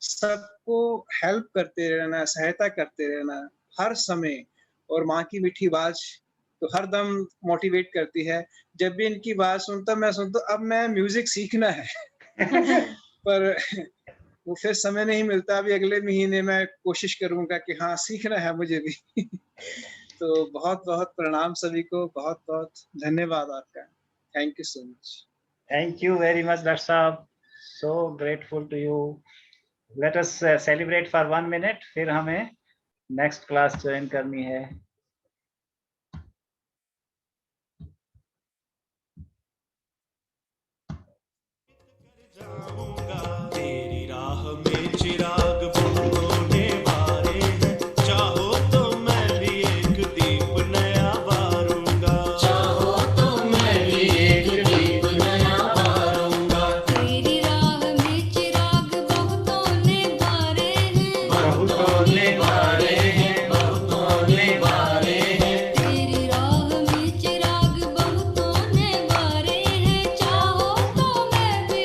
सबको हेल्प करते रहना, सहायता करते रहना हर समय। और माँ की मीठी आवाज तो हर दम मोटिवेट करती है। जब भी इनकी आवाज सुनता मैं अब मैं म्यूजिक सीखना है। पर वो फिर समय नहीं मिलता। अभी अगले महीने मैं कोशिश करूंगा कि हाँ, सीखना है मुझे भी। तो बहुत बहुत प्रणाम सभी को, बहुत बहुत धन्यवाद आपका। Thank you so much. Thank you very much doctor साहब, so grateful to you. Let us celebrate for 1 minute, फिर हमें नेक्स्ट क्लास ज्वाइन करनी है। तेरी राह में चिराग बहुतों ने बारे हैं, चाहो तो मैं भी एक दीप नया बारूंगा। चाहो तो मैं भी एक दीप नया बारूंगा। तेरी राह में चिराग बहुतों ने बारे हैं, बहुतों ने बारे हैं, बहुतों ने बारे हैं। तेरी राह में चिराग बहुतों ने बारे हैं, चाहो तो मैं भी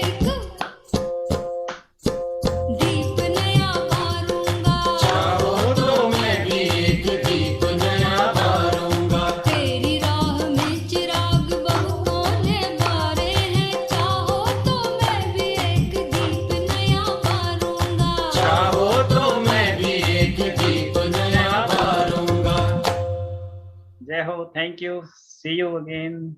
दीप नया बारूंगा। चाहो तो मैं भी एक दीप नया बारूंगा। तेरी राह में चिराग बहुतों ने बारे हैं, चाहो तो मैं भी एक दीप नया बारूंगा। चाहो तो मैं भी एक दीप नया बारूंगा। जय हो, thank you, see you again.